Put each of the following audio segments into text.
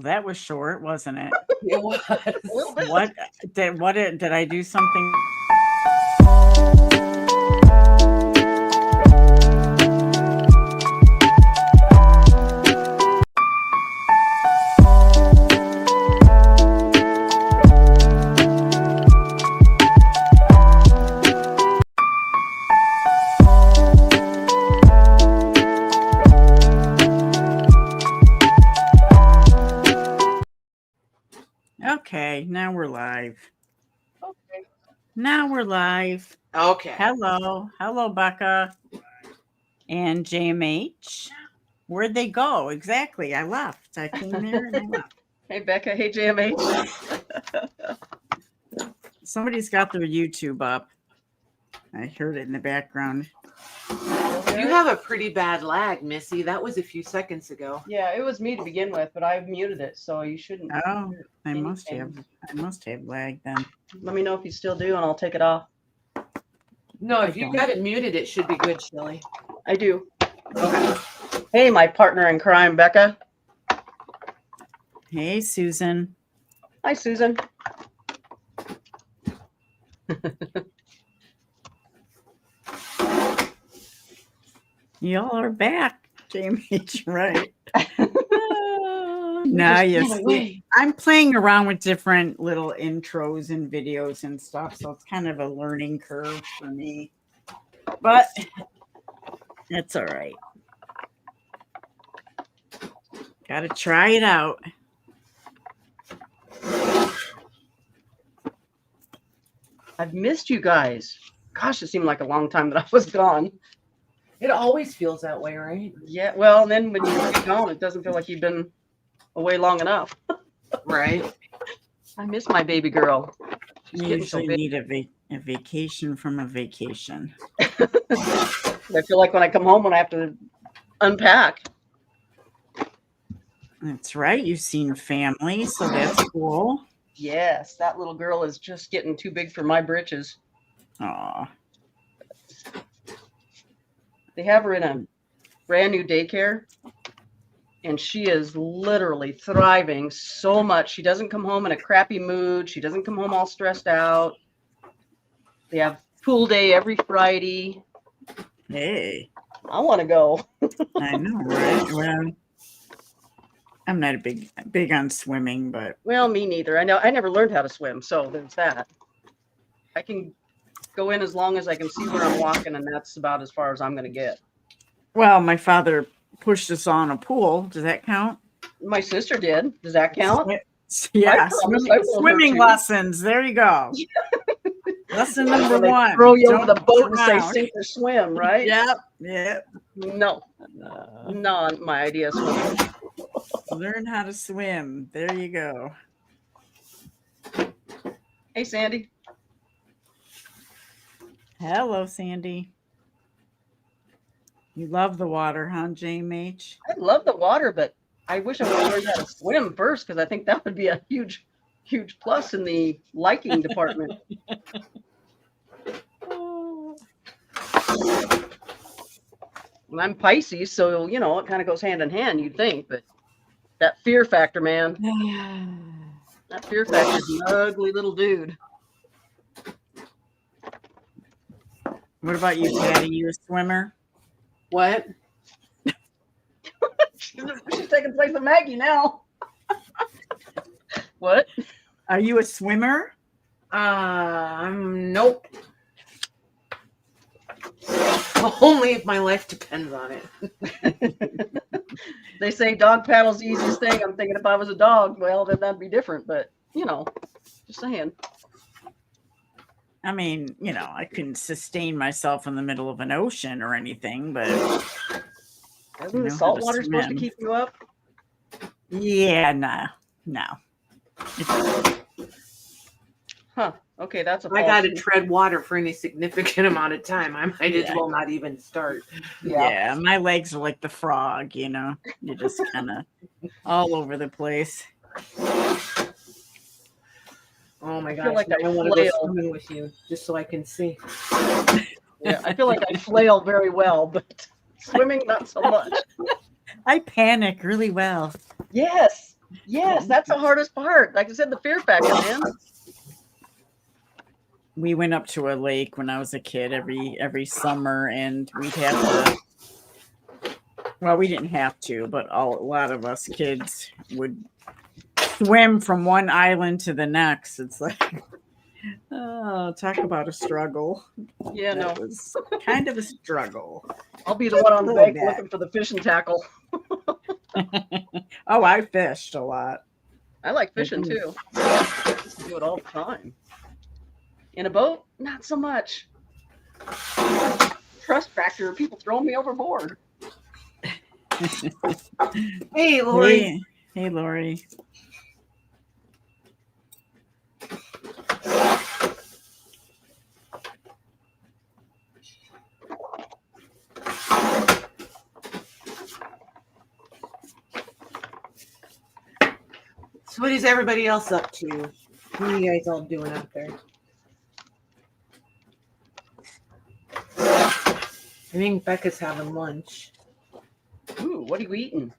That was short, wasn't it? It was. A little bit. Did I do something? Okay, now we're live. Okay. Now we're live. Okay. Hello, Becca and JMH. Where'd they go? Exactly. I left. I came there and I left. Hey, Becca. Hey, JMH. Somebody's got their YouTube up. I heard it in the background. You have a pretty bad lag, Missy. That was a few seconds ago. Yeah, it was me to begin with, but I've muted it, so you shouldn't. Oh, I anything. must have lag then. Let me know if you still do, and I'll take it off. No, if you got it muted, it should be good, Shelly. I do. Okay. Hey, my partner in crime, Becca. Hey, Susan. Hi, Susan. Y'all are back, JMH, right? Now you see, I'm playing around with different little intros and videos and stuff, so it's kind of a learning curve for me. But that's all right. Got to try it out. I've missed you guys. Gosh, it seemed like a long time that I was gone. It always feels that way, right? Yeah, well, and then when you're gone, it doesn't feel like you've been away long enough. Right. I miss my baby girl. She's You getting so usually big. need a vacation from a vacation. I feel like when I come home, when I have to unpack. That's right. You've seen family, so that's cool. Yes, that little girl is just getting too big for my britches. Aw. They have her in a brand new daycare, and she is literally thriving so much. She doesn't come home in a crappy mood. She doesn't come home all stressed out. They have pool day every Friday. Hey. I want to go. I know, right? Well, I'm not big on swimming, but Well, me neither. I know I never learned how to swim, so there's that. I can go in as long as I can see where I'm walking, and that's about as far as I'm going to get. well, my father pushed us on a pool. Does that count? My sister did. Does that count? Yeah, promise I will hurt swimming you. lessons. There you go. Lesson number When they one. throw you over the Don't boat and say drown. sink or swim, right? Yep. No, not my idea of swimming. Learn how to swim. There you go. Hey, Sandy. Hello, Sandy. You love the water, huh, JMH? I love the water, but I wish I would have learned how to swim first, because I think that would be a huge plus in the liking department. And I'm Pisces, so it kind of goes hand in hand, you'd think, but that fear factor, man, that fear factor is an ugly little dude. What about you, Patty? You a swimmer? What? She's taking place of Maggie now. What? Are you a swimmer? Nope. Only if my life depends on it. They say dog paddle's the easiest thing. I'm thinking if I was a dog, well, then that'd be different. But, just saying. I mean, I couldn't sustain myself in the middle of an ocean or anything, but Isn't the know how salt to water supposed to swim. keep you up? yeah, no. Huh. Okay, that's a If I got to false- tread water for any significant amount of time, I might as Yeah. well not even start. Yeah, my legs are like the frog, You're just kind of all over the place. Oh my I feel gosh! like now I I want to go flail. swimming with you just so I can see. Yeah, I feel like I flail very well, but swimming not so much. I panic really well. Yes. Yes, that's the hardest part. Like I said, the fear factor, man. We went up to a lake when I was a kid every summer, and we'd have to. Well, we didn't have to, but a lot of us kids would swim from one island to the next. It's like, oh, talk about a struggle. Yeah, no. That was kind of a struggle. I'll be the one on the Little bank bit. looking for the fishing tackle. Oh, I fished a lot. I like fishing too. I used to do it all the time. In a boat, not so much. Trust factor, people throwing me overboard. Hey, Lori. Hey, Lori. So what is everybody else up to? What are you guys all doing out there? I think Becca's having lunch. Ooh, what are you eating?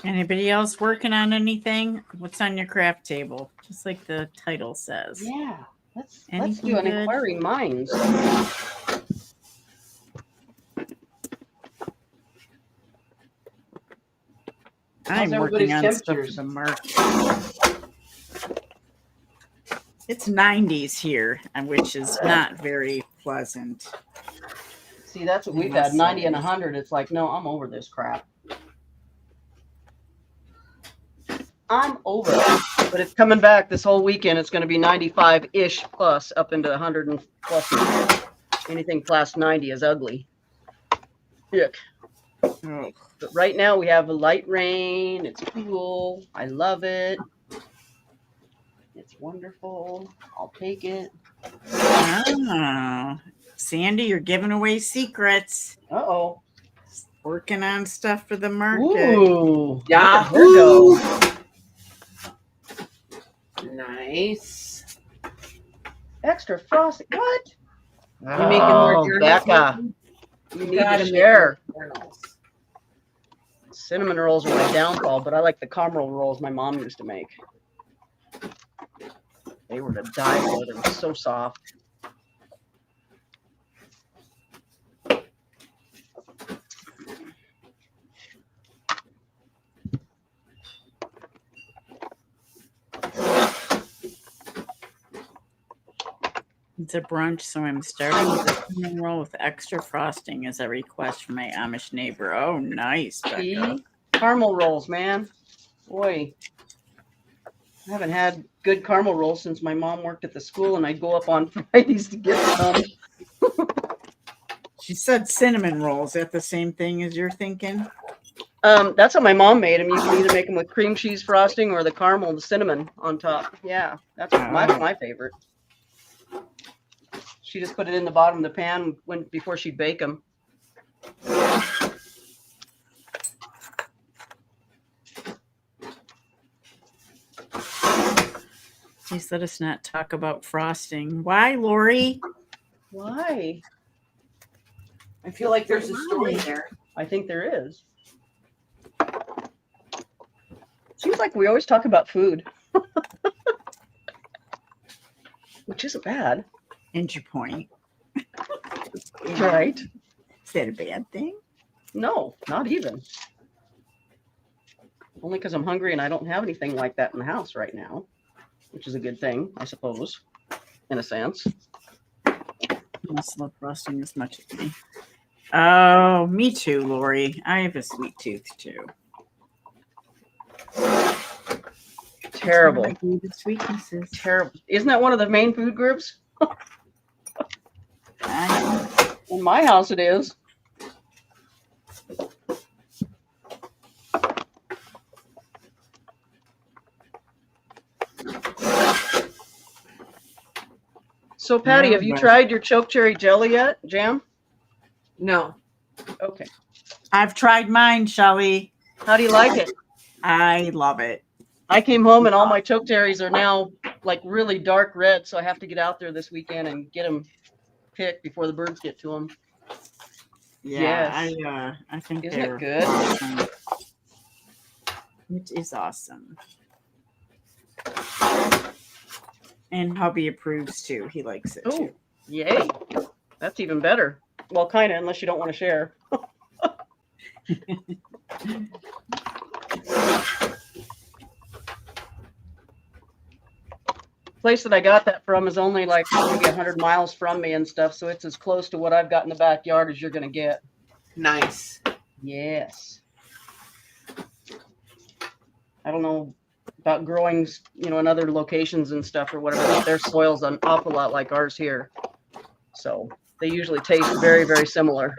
Anybody else working on anything? What's on your craft table? Just like the title says. Yeah, let's Anything do an good? inquiring minds. I'm everybody's working on stuff for temperatures? the market. It's 90s here, and which is not very pleasant. See, that's what we've had, 90 and 100. It's like, no, I'm over this crap. I'm over it. But it's coming back this whole weekend. It's going to be 95-ish plus up into 100 and plus. Anything past 90 is ugly. Yuck. Oh. But right now we have a light rain. It's cool. I love it. It's wonderful. I'll take it. Oh. Sandy, you're giving away secrets. Uh-oh. Working on stuff for the market. Ooh. Yahoo! Nice. Extra frosting. What? You making more journals? Becca. You need to share. Cinnamon rolls are my downfall, but I like the caramel rolls my mom used to make. They were to die for. They were so soft. It's a brunch, so I'm starting with a cinnamon roll with extra frosting as a request from my Amish neighbor. Oh, nice, Becca. See? Caramel rolls, man. Boy. I haven't had good caramel rolls since my mom worked at the school, and I'd go up on Fridays to get some. She said cinnamon rolls. Is that the same thing as you're thinking? That's how my mom made them. You can either make them with cream cheese frosting or the caramel, the cinnamon on top. Yeah, that's my favorite. She just put it in the bottom of the pan before she'd bake them. Please let us not talk about frosting. Why, Lori? Why? I feel like there's a story there. I think there is. Seems like we always talk about food. Which isn't bad. And your point. Right? Is that a bad thing? No, not even. Only because I'm hungry and I don't have anything like that in the house right now, which is a good thing, I suppose, in a sense. I must love frosting as much as me. Oh, me too, Lori. I have a sweet tooth too. Terrible. One of my greatest weaknesses. Terrible. Isn't that one of the main food groups? In my house, it is. So, Patty, have you tried your choke cherry jelly yet? Jam? No. Okay. I've tried mine, Shelly. How do you like it? I love it. I came home and all my choke cherries are now like really dark red, so I have to get out there this weekend and get them picked before the birds get to them. Yeah, Yes. I think Isn't it they're good? awesome. It is awesome. And hubby approves too. He likes it Oh, too. yay. That's even better. Well, kind of, unless you don't want to share. Place that I got that from is only like maybe 100 miles from me and stuff, so it's as close to what I've got in the backyard as you're going to get. Nice. Yes. I don't know about growing, in other locations and stuff or whatever, but their soil's an awful lot like ours here. So they usually taste very, very similar.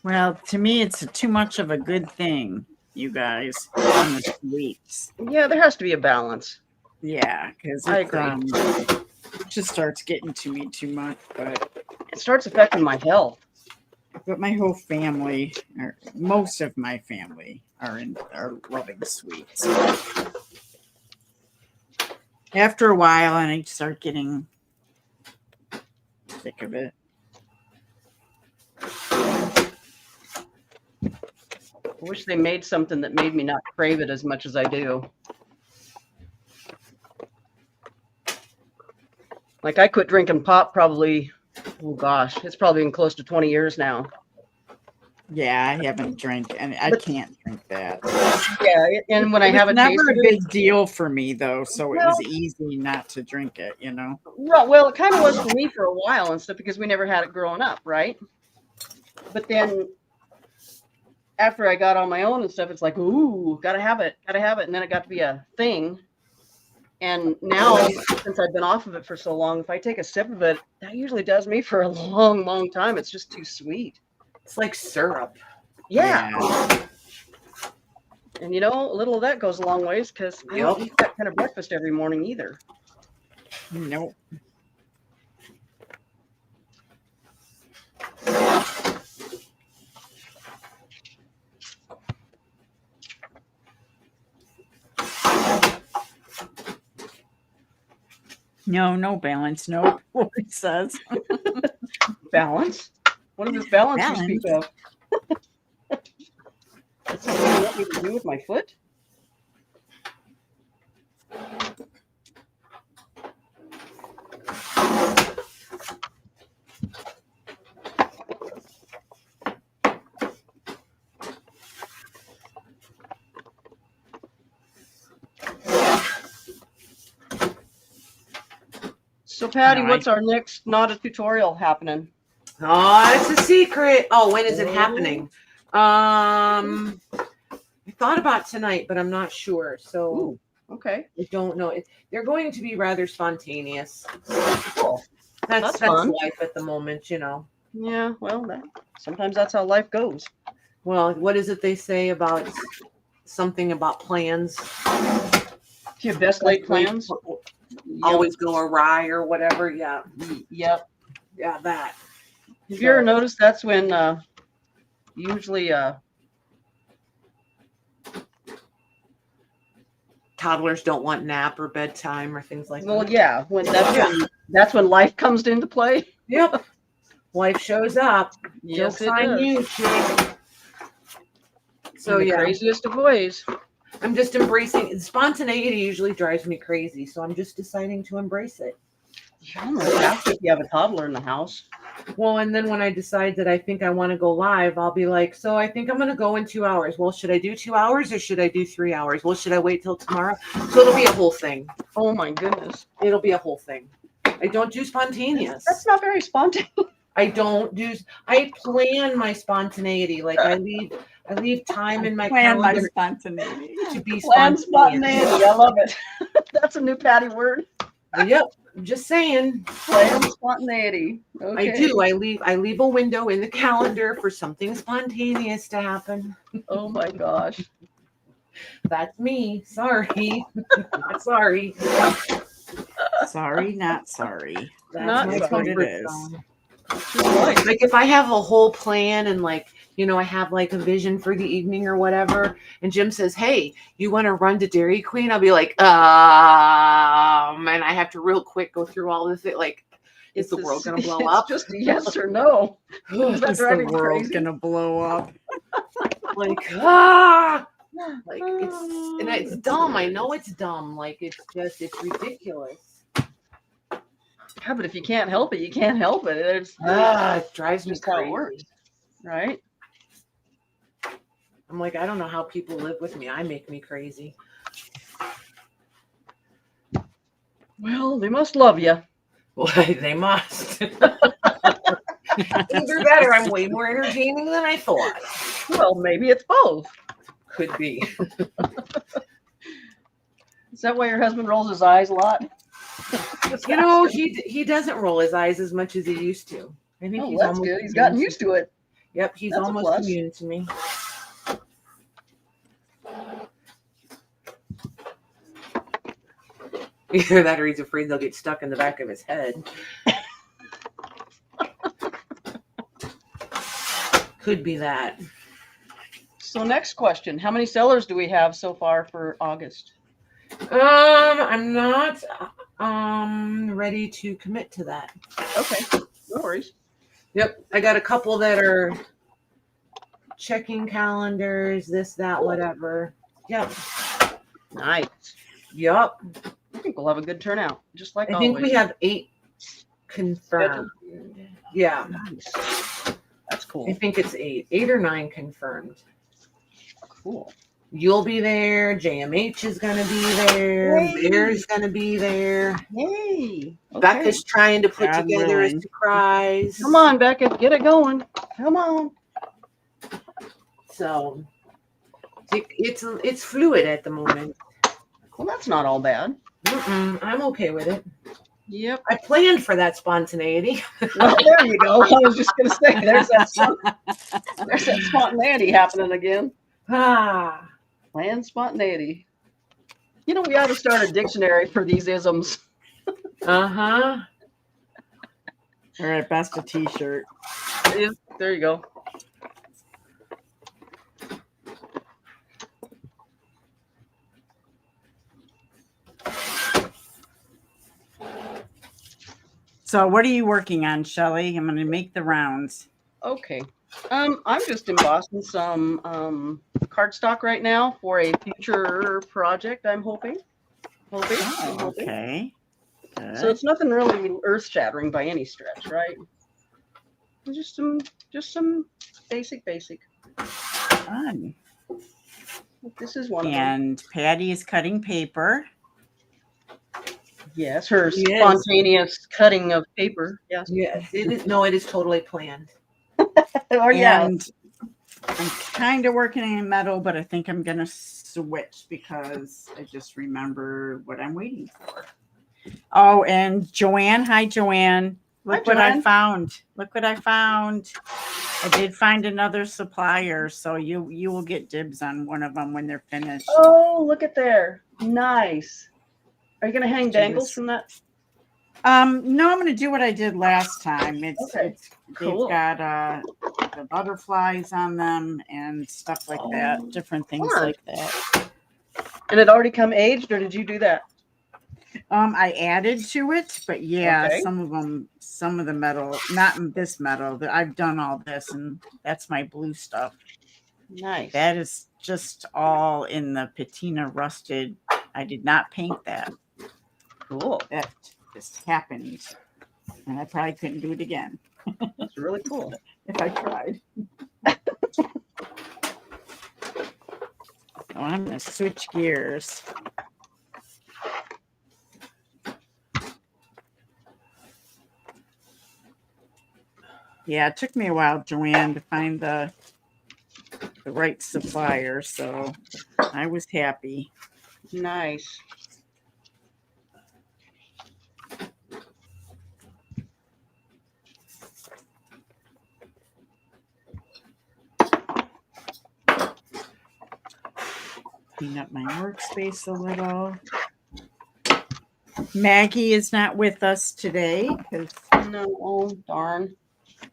Well, to me, it's too much of a good thing, you guys, on the sweets. Yeah, there has to be a balance. Yeah, because I it agree. just starts getting to me too much. It starts affecting my health. But my whole family, or most of my family, are loving sweets. After a while, and I start getting sick of it. I wish they made something that made me not crave it as much as I do. Like I quit drinking pop probably, oh gosh, it's probably been close to 20 years now. Yeah, I haven't drank, and I can't drink that. Yeah, and when I haven't never tasted a it, big deal for me though, so it Well- was easy not to drink it. well, it kind of was for me for a while and stuff because we never had it growing up, right? But then after I got on my own and stuff, it's like, ooh, gotta have it. And then it got to be a thing. And now, since I've been off of it for so long, if I take a sip of it, that usually does me for a long, long time. It's just too sweet. It's like syrup. Yeah. And a little of that goes a long ways because I don't eat that kind of breakfast every morning either. Nope. No balance. Nope. What it says. Balance? What does this balance you speak of? That's something you want me to do with my foot? So Patty, what's our next not a tutorial happening? Oh, it's a secret. Oh, when is it happening? I thought about tonight, but I'm not sure. So Ooh, okay. I don't know. They're going to be rather spontaneous. Cool. That's fun. life at the moment, Yeah, well, sometimes that's how life goes. Well, what is it they say about something about plans? Your best laid plans always go awry or whatever. Yeah. Yep. Yeah, that. Have you ever noticed that's when usually toddlers don't want nap or bedtime or things like that? Well, yeah, that's when life comes into play. Yep. Life shows up. Yes, Joke's on you, chick. So In the craziest of ways. I'm just embracing spontaneity. Usually drives me crazy, so I'm just deciding to embrace it. You almost have to if you have a toddler in the house. Well, and then when I decide that I think I want to go live, I'll be like, so I think I'm going to go in 2 hours. Well, should I do 2 hours or should I do 3 hours? Well, should I wait till tomorrow? So it'll be a whole thing. Oh my goodness. It'll be a whole thing. I don't do spontaneous. That's not very spontaneous. I plan my spontaneity. Like I leave time in my Plan my calendar spontaneity. to be Plan spontaneous. spontaneity. I love it. That's a new Patty word. Yep. I'm just saying. Plan spontaneity. Okay. I do. I leave a window in the calendar for something spontaneous to happen. Oh my gosh. That's me. Sorry. Sorry. Sorry, not sorry. That's Not my sorry. What it comfort is. zone. Just like, Like if I have a whole plan and like, I have like a vision for the evening or whatever, and Jim says, "Hey, you want to run to Dairy Queen?" I'll be like, and I have to real quick go through all this. Like, is the world gonna blow up? It's just a yes or no. Is that Is the driving you world crazy? gonna blow up? Like, like it's dumb. I know it's dumb. Like it's ridiculous. Yeah, but if you can't help it, you can't help it. It's It drives me just how it crazy. works. Right? I'm like, I don't know how people live with me. I make me crazy. Well, they must love you. Well, they must. Either that or I'm way more entertaining than I thought. Well, maybe it's both. Could be. Is that why your husband rolls his eyes a lot? He doesn't roll his eyes as much as he used to. I think Oh, he's that's almost good. He's gotten immune used to it. Yep, he's That's a almost plus. immune to me. Either that or he's afraid they'll get stuck in the back of his head. Could be that. So next question. How many sellers do we have so far for August? I'm not ready to commit to that. Okay. No worries. Yep, I got a couple that are checking calendars, this, that, whatever. Yep. Nice. Yep. I think we'll have a good turnout, just like I always. think we have 8 confirmed. Yeah, Nice. That's cool. I think it's 8 or 9 confirmed. Cool. You'll be there. JMH is going to be there. Yay. Bear's going to be there. Yay. Okay. Becca's trying to put God together a willing. surprise. Come on, Becca. Get it going. Come on. So it's fluid at the moment. Well, that's not all bad. I'm okay with it. Yep. I planned for that spontaneity. Well, there you go. I was just going to say, there's that spontaneity happening again. Planned spontaneity. We ought to start a dictionary for these isms. Uh-huh. All right, best a t-shirt. Yeah, there you go. So what are you working on, Shelley? I'm gonna make the rounds. Okay. I'm just embossing some cardstock right now for a future project. I'm hoping. I'm hoping. Okay. Good. So it's nothing really earth-shattering by any stretch, right? Just some basic. Fun. This is one of them. And Patty is cutting paper. Yes, her Yes. spontaneous cutting of paper. Yes. Yes, it is. No, it is totally planned. Oh yeah. And I'm kind of working in metal, but I think I'm gonna switch because I just remember what I'm waiting for. Oh, and Joanne, hi Joanne. Look Hi, what I Joanne. found. Look what I found. I did find another supplier, so you will get dibs on one of them when they're finished. Oh, look at there. Nice. Are you gonna hang dangles Jeez. from that? No, I'm gonna do what I did last time. Okay. Cool. They've got the butterflies on them and stuff like that, different things fun. like that. And it already come aged, or did you do that? I added to it, but yeah, Okay. some of the metal, not in this metal, that I've done all this, and that's my blue stuff. Nice. That is just all in the patina rusted. I did not paint that. Cool. That just happened, and I probably couldn't do it again That's really cool. if I tried. So I'm gonna switch gears. Yeah, it took me a while, Joanne, to find the right supplier, so I was happy. Nice. Clean up my workspace a little. Maggie is not with us today because No, oh, darn.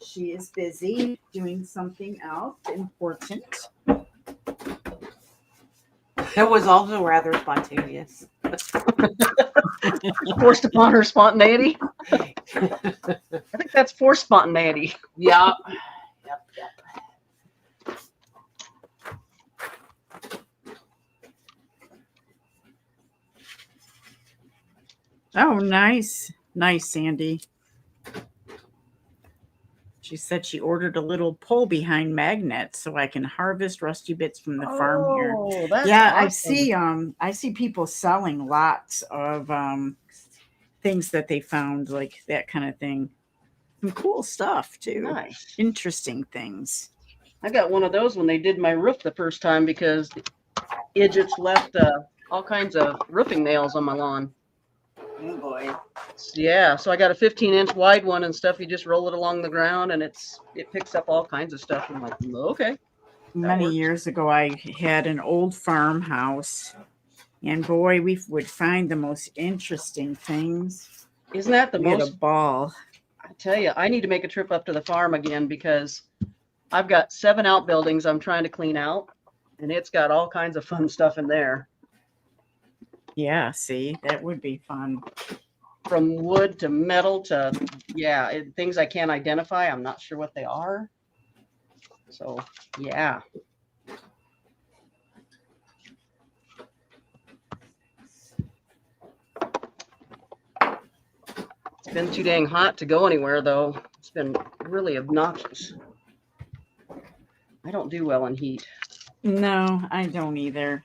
she is busy doing something else important. That was also rather spontaneous. Forced upon her spontaneity. I think that's forced spontaneity. Yep. Oh, nice. Nice, Sandy. She said she ordered a little pole behind magnets so I can harvest rusty bits from the farm here. Oh, that's Yeah, awesome. I see people selling lots of things that they found, like that kind of thing. Some cool stuff too. Nice. Interesting things. I got one of those when they did my roof the first time because the idiots left all kinds of roofing nails on my lawn. Oh boy. Yeah, so I got a 15-inch wide one and stuff. You just roll it along the ground and it picks up all kinds of stuff. I'm like, okay. Many works. years ago, I had an old farmhouse, and boy, we would find the most interesting things. Isn't that the We had a most? ball. I tell you, I need to make a trip up to the farm again because I've got 7 outbuildings I'm trying to clean out, and it's got all kinds of fun stuff in there. Yeah, see, that would be fun. From wood to metal to, yeah, things I can't identify. I'm not sure what they are. So, yeah. It's been too dang hot to go anywhere, though. It's been really obnoxious. I don't do well in heat, No, I don't either.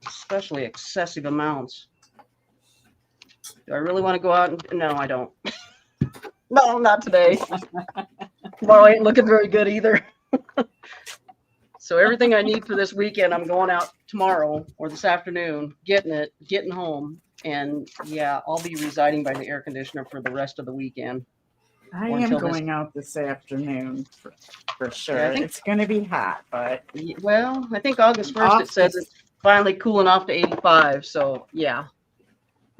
especially excessive amounts. Do I really want to go out? No, I don't. No, not today. Tomorrow ain't looking very good either. So everything I need for this weekend, I'm going out tomorrow or this afternoon, getting home. And yeah, I'll be residing by the air conditioner for the rest of the weekend. I Or am until this- going out this afternoon for sure. Yeah, I think- It's going to be hot, but Well, I think August 1st, it says it's finally cooling off to 85. So yeah.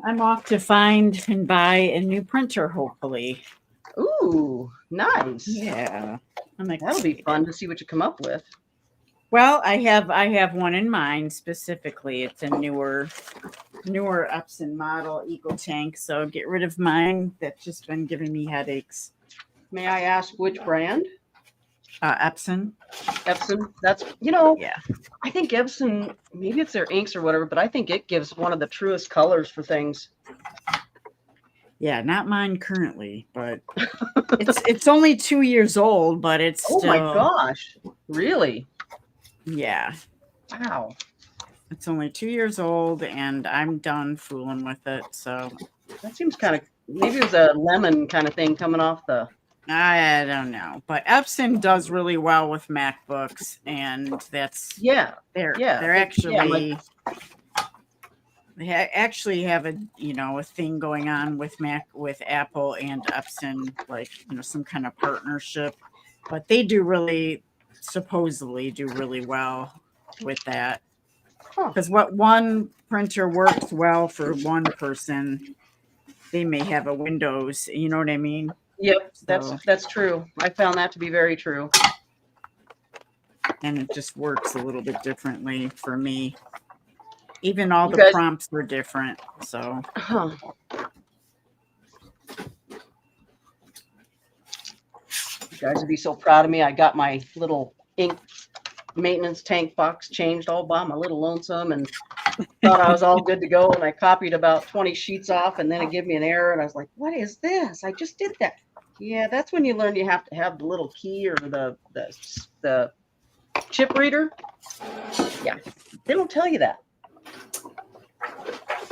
I'm off to find and buy a new printer, hopefully. Ooh, nice. Yeah, I'm That'll be excited. fun to see what you come up with. Well, I have one in mind specifically. It's a newer Epson model Eco Tank. So get rid of mine. That's just been giving me headaches. May I ask which brand? Epson. Epson. That's, you know, Yeah. I think Epson, maybe it's their inks or whatever, but I think it gives one of the truest colors for things. Yeah, not mine currently, but it's only 2 years old, but it's Oh still, my gosh. Really? yeah. Wow. It's only 2 years old, and I'm done fooling with it. So That seems kind of, maybe it was a lemon kind of thing coming off the, I don't know, but Epson does really well with MacBooks, and that's yeah. they're Yeah, they're yeah, actually actually have a thing going on with Apple and Epson, like some kind of partnership, but they supposedly do really well with that. Because what one printer works well for one person, they may have a Windows. You know what I mean? Yep, So- that's true. I found that to be very true. And it just works a little bit differently for me. Even all You the guys- prompts were different. So Huh. You guys would be so proud of me. I got my little ink maintenance tank box changed all by my little lonesome and thought I was all good to go. And I copied about 20 sheets off and then it gave me an error. And I was like, what is this? I just did that. Yeah, that's when you learn you have to have the little key or the chip reader. Yeah, they don't tell you that.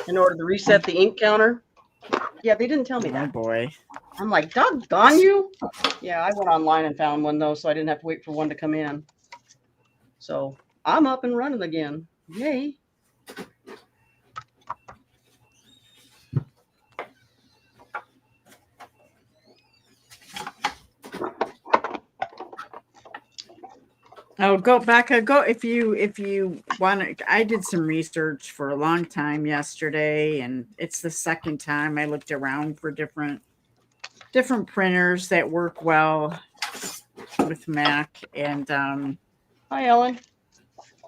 In order to reset the ink counter. Yeah, they didn't tell me oh that. boy. I'm like, doggone you. Yeah, I went online and found one though, so I didn't have to wait for one to come in. So I'm up and running again. Yay. Oh, go Becca, go if you want to. I did some research for a long time yesterday, and it's the second time I looked around for different printers that work well with Mac. And Hi, Ellen.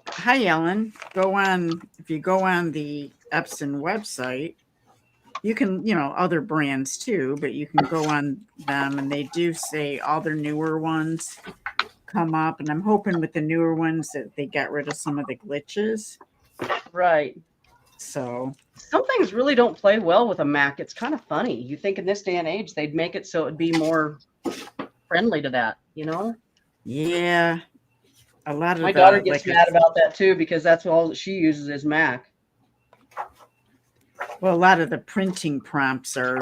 hi, Ellen. If you go on the Epson website, you can, other brands too, but you can go on them, and they do say all their newer ones come up, and I'm hoping with the newer ones that they get rid of some of the glitches. Right. So Some things really don't play well with a Mac. It's kind of funny. You think in this day and age they'd make it so it'd be more friendly to that, you know? yeah, a lot of My the, daughter gets like, mad about that too because that's all that she uses is Mac. well, a lot of the printing prompts are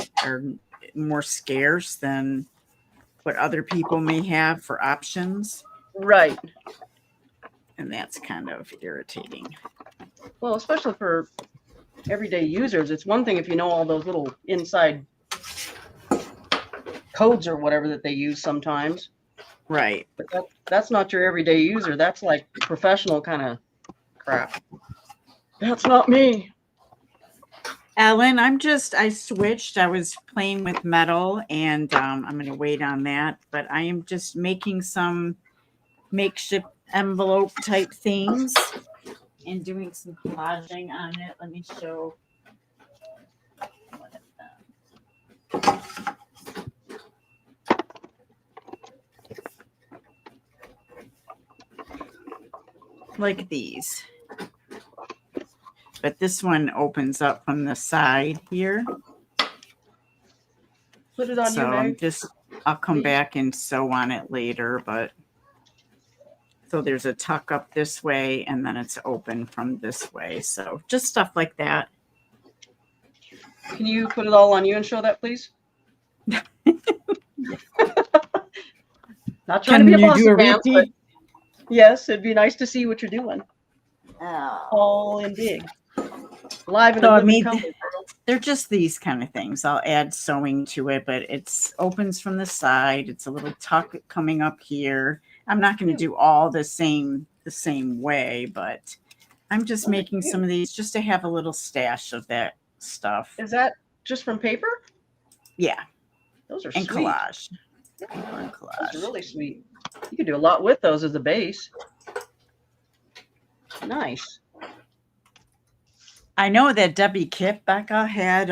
more scarce than what other people may have for options, Right. and that's kind of irritating. Well, especially for everyday users, it's one thing if you know all those little inside codes or whatever that they use sometimes, Right. but that's not your everyday user. That's like professional kind of crap. That's not me. Ellen, I switched. I was playing with metal, and I'm going to wait on that, but I am just making some makeshift envelope type things and doing some collaging on it. Let me show one of them. Like these. But this one opens up from the side here. Put it on So you, Meg. I'll come Please. back and sew on it later, but so there's a tuck up this way, and then it's open from this way. So just stuff like that. Can you put it all on you and show that, please? Not trying to be a boss man, but yes, it'd be nice to see what you're doing. All in big. Live in So, a I living mean, color. they're just these kind of things. I'll add sewing to it, but it's opens from the side. It's a little tuck coming up here. I'm not going to do all the same way, but I'm just making some of these just to have a little stash of that stuff. Is that just from paper? Yeah, Those are and sweet. collage. And Those collage. are really sweet. You can do a lot with those as a base. Nice. I know that Debbie Kipp, Becca, had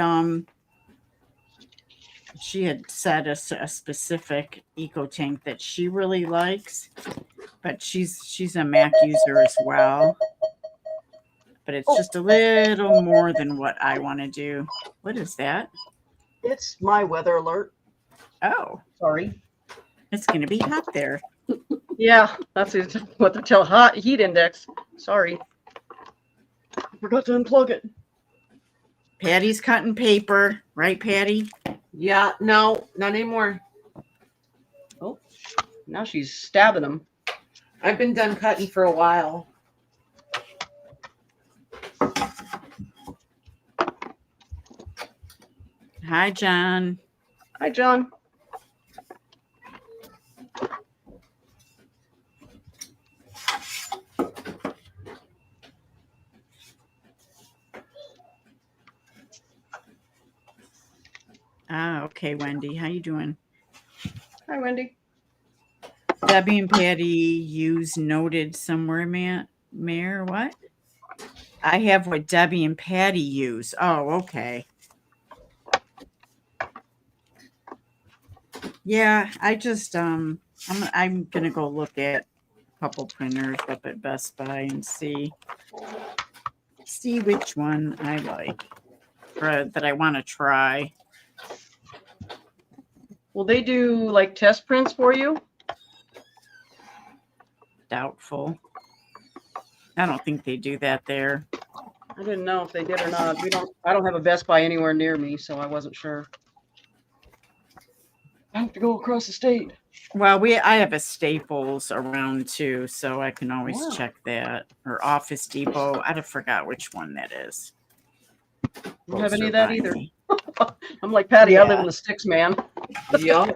she had said a specific eco tank that she really likes, but she's a Mac user as well. But it's just a little more than what I want to do. What is that? It's my weather alert. Oh, Sorry. it's going to be hot there. Yeah, that's what they tell hot heat index. Sorry. I forgot to unplug it. Patty's cutting paper, right, Patty? Yeah, no, not anymore. Oh, now she's stabbing them. I've been done cutting for a while. Hi, John. Hi, John. Ah, okay, Wendy. How you doing? Hi, Wendy. Debbie and Patty use noted somewhere, Mayor. What? I have what Debbie and Patty use. Oh, okay. Yeah, I just I'm gonna go look at a couple printers up at Best Buy and see which one I like or that I want to try. Will they do like test prints for you? Doubtful. I don't think they do that there. I didn't know if they did or not. I don't have a Best Buy anywhere near me, so I wasn't sure. I have to go across the state. Well, I have a Staples around too, so I can always check that. Or Office Depot. I forgot which one that is. Don't have Those any are of that by either. me. I'm like Patty. I live Yeah. in the sticks, man. Yup.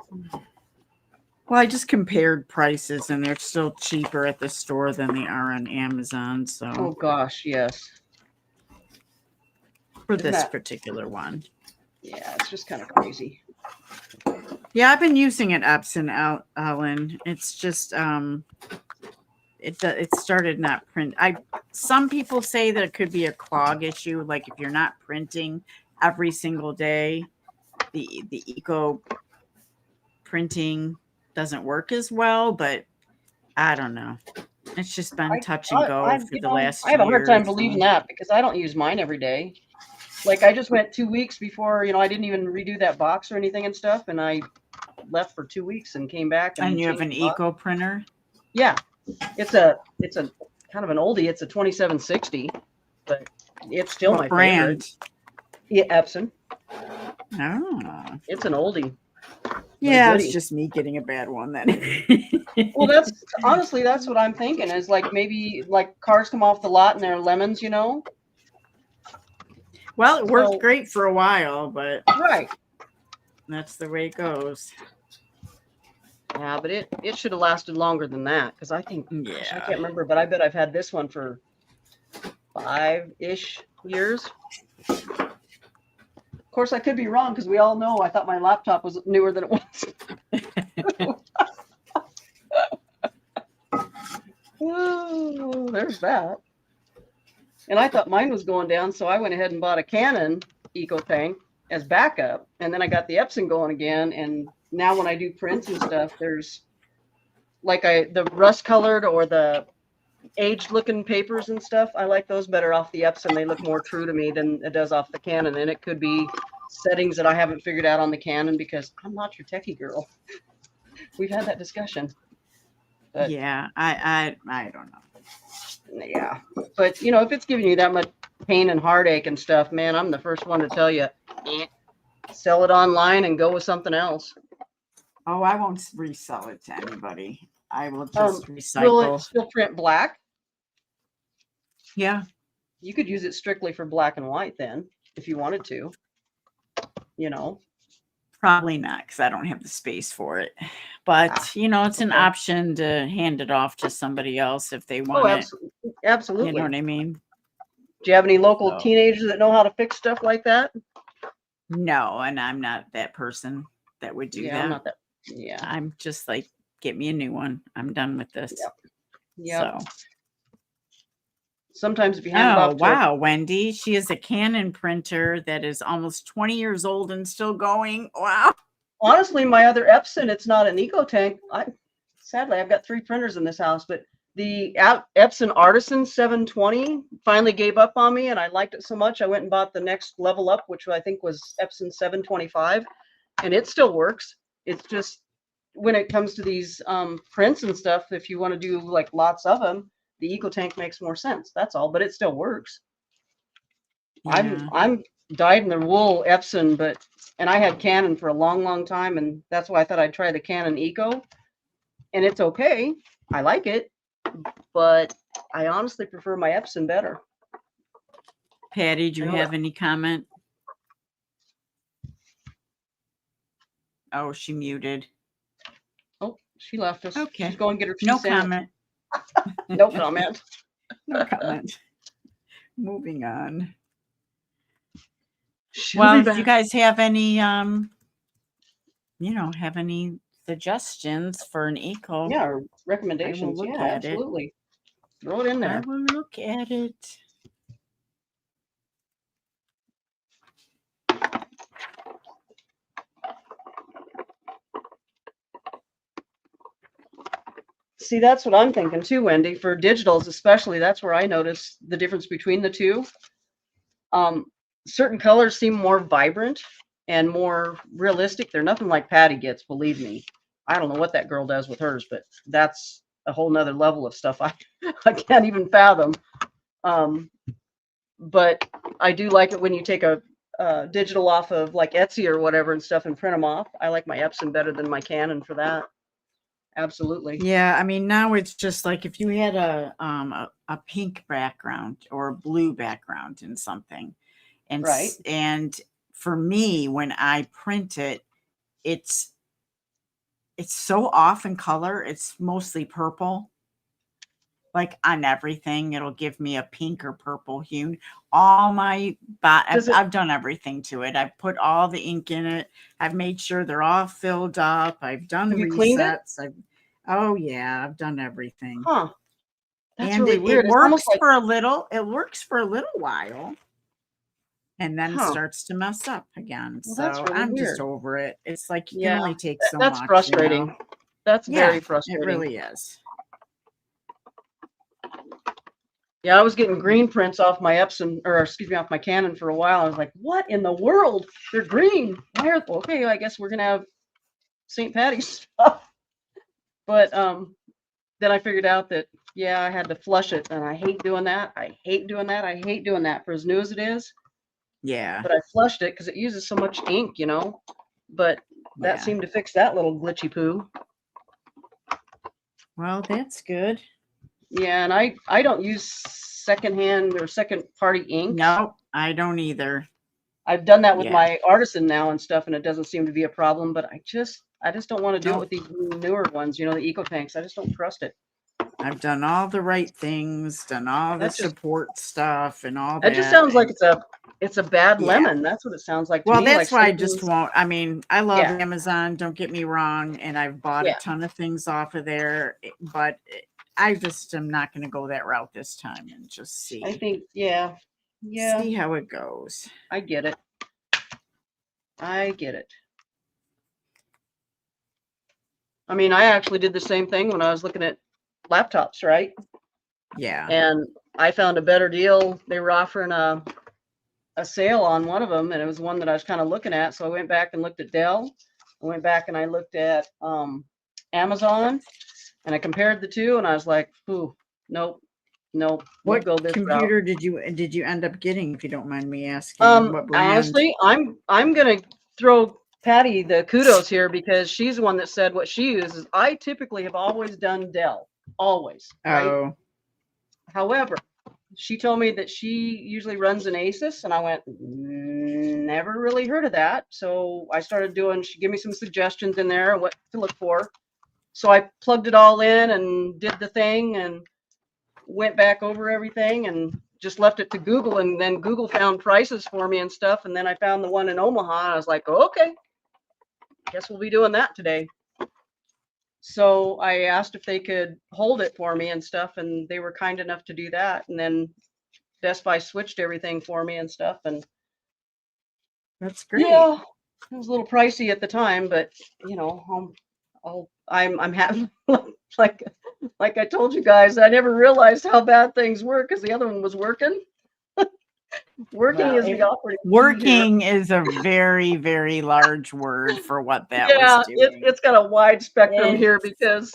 Well, I just compared prices and they're still cheaper at the store than they are on Amazon. So Oh gosh, yes. for Isn't this that- particular one. Yeah, it's just kind of crazy. Yeah, I've been using it Epson Ellen. It's just it started not print. Some people say that it could be a clog issue, like if you're not printing every single day, the eco printing doesn't work as well, but I don't know. It's just been touch and go for the last I have a hard time year, believing so. that because I don't use mine every day. Like I just went 2 weeks before, I didn't even redo that box or anything and stuff, and I left for 2 weeks and came back And you have changed an the box. eco printer? Yeah, it's a kind of an oldie. It's a 2760, but it's still What my brand? favorite. Yeah, Epson. Oh. It's an oldie. Yeah, goodie. it's just me getting a bad one then. Well, that's honestly that's what I'm thinking is like maybe like cars come off the lot and they're lemons, Well, it worked So- great for a while, but Right. that's the way it goes. Yeah, but it should have lasted longer than that because I think gosh, I Yeah. can't remember, but I bet I've had this one for 5-ish years. Of course, I could be wrong because we all know I thought my laptop was newer than it was. Oh, there's that. And I thought mine was going down, so I went ahead and bought a Canon Eco Tank as backup, and then I got the Epson going again. And now when I do prints and stuff, there's like the rust colored or the aged looking papers and stuff. I like those better off the Epson. They look more true to me than it does off the Canon. And it could be settings that I haven't figured out on the Canon because I'm not your techie girl. We've had that discussion. But Yeah, I don't know. yeah, but if it's giving you that much pain and heartache and stuff, man, I'm the first one to tell you, sell it online and go with something else. Oh, I won't resell it to anybody. I will just Will it recycle. still print black? Yeah. You could use it strictly for black and white then, if you wanted to. Probably not because I don't have the space for it. But, it's an okay. option to hand it off to somebody else if they Oh, want it. absolutely. You know what I mean? Do you have any local So. teenagers that know how to fix stuff like that? No, and I'm not that person that would do Yeah, that. I'm not that. Yeah. I'm just like, get me a new one. I'm done with this. Yeah. So. Sometimes if you hand it Oh, off to wow, Wendy. She has a Canon printer that is almost 20 years old and still going. Wow. honestly, my other Epson, it's not an Eco Tank. Sadly, I've got 3 printers in this house, but the Epson Artisan 720 finally gave up on me, and I liked it so much I went and bought the next level up, which I think was Epson 725, and it still works. It's just when it comes to these prints and stuff, if you want to do like lots of them, the Eco Tank makes more sense. That's all, but it still works. Yeah. I'm dyed in the wool Epson, and I had Canon for a long, long time, and that's why I thought I'd try the Canon Eco, and it's okay. I like it, but I honestly prefer my Epson better. Patty, do you I know have any comment? Oh, she muted. Oh, she left us. Okay. She's going to get her 2 No cents. comment. No comment. No comment. Moving on. She'll Well, be if back. you guys have any suggestions for an eco, Yeah, or recommendations. look Yeah, at it. absolutely. Throw it in I there. will look at it. See, that's what I'm thinking too, Wendy. For digitals, especially, that's where I notice the difference between the two. Certain colors seem more vibrant and more realistic. They're nothing like Patty gets, believe me. I don't know what that girl does with hers, but that's a whole nother level of stuff I can't even fathom. But I do like it when you take a digital off of like Etsy or whatever and stuff and print them off. I like my Epson better than my Canon for that. Absolutely. Yeah, I mean now it's just like if you had a pink background or a blue background in something, and Right. And for me, when I print it, it's it's so off in color. It's mostly purple. Like on everything, it'll give me a pink or purple hue. All my, I've done everything to it. I've put all the ink in it. I've made sure they're all filled up. I've done Have you cleaned it? resets. Oh yeah, I've done everything. Huh. That's And really weird. it It's works almost like, for a little. It works for a little while, and then Huh. starts to mess up again. Well, So that's really I'm weird. just over it. It's like you Yeah, can only take so that's much. frustrating. You know? That's Yeah, very it frustrating. really is. Yeah, I was getting green prints off my Epson, or excuse me, off my Canon for a while. I was like, what in the world? They're green. Why are, okay, I guess we're gonna have St. Patty's stuff. But then I figured out that, yeah, I had to flush it, and I hate doing that. I hate doing that. I hate doing that for as new as it is. Yeah. But I flushed it because it uses so much ink, you know. But that Yeah. seemed to fix that little glitchy poo. Well, that's good. Yeah, and I don't use secondhand or second party ink. No, I don't either. I've done that with Yeah. my artisan now and stuff, and it doesn't seem to be a problem. But I just don't want to do No. it with these newer ones, you know, the Eco Tanks. I just don't trust it. I've done all the right things, done all the That's just- support stuff and all That that. just sounds like it's a bad Yeah. lemon. That's what it sounds like to Well, me. that's like why I just something's- won't. I mean, I love Yeah. Amazon, don't get me wrong, and I've bought Yeah. a ton of things off of there, but I just am not going to go that route this time and just see. I think, yeah. See how it goes. I get it. I get it. I mean, I actually did the same thing when I was looking at laptops, right? Yeah. And I found a better deal. They were offering a sale on one of them, and it was one that I was kind of looking at. So I went back and looked at Dell. I went back and I looked at Amazon, and I compared the two, and I was like, "Ooh, nope, we'll What go this route." computer did you end up getting, if you don't mind me asking? What brand? Honestly, I'm gonna throw Patty the kudos here because she's the one that said what she uses. I typically have always done Dell, always. Right? Oh, However, she told me that she usually runs an Asus, and I went, never really heard of that. So I started doing, she gave me some suggestions in there what to look for. So I plugged it all in and did the thing and went back over everything and just left it to Google. And then Google found prices for me and stuff. And then I found the one in Omaha. And I was like, okay, guess we'll be doing that today. So I asked if they could hold it for me and stuff, and they were kind enough to do that. And then Best Buy switched everything for me and stuff. And that's great. yeah, it was a little pricey at the time, but you know, I'm happy. like I told you guys, I never realized how bad things were because the other one was working. Working Well, is the operative. Working is a very, very large word for what that Yeah, was doing. it's got a wide spectrum here It's- because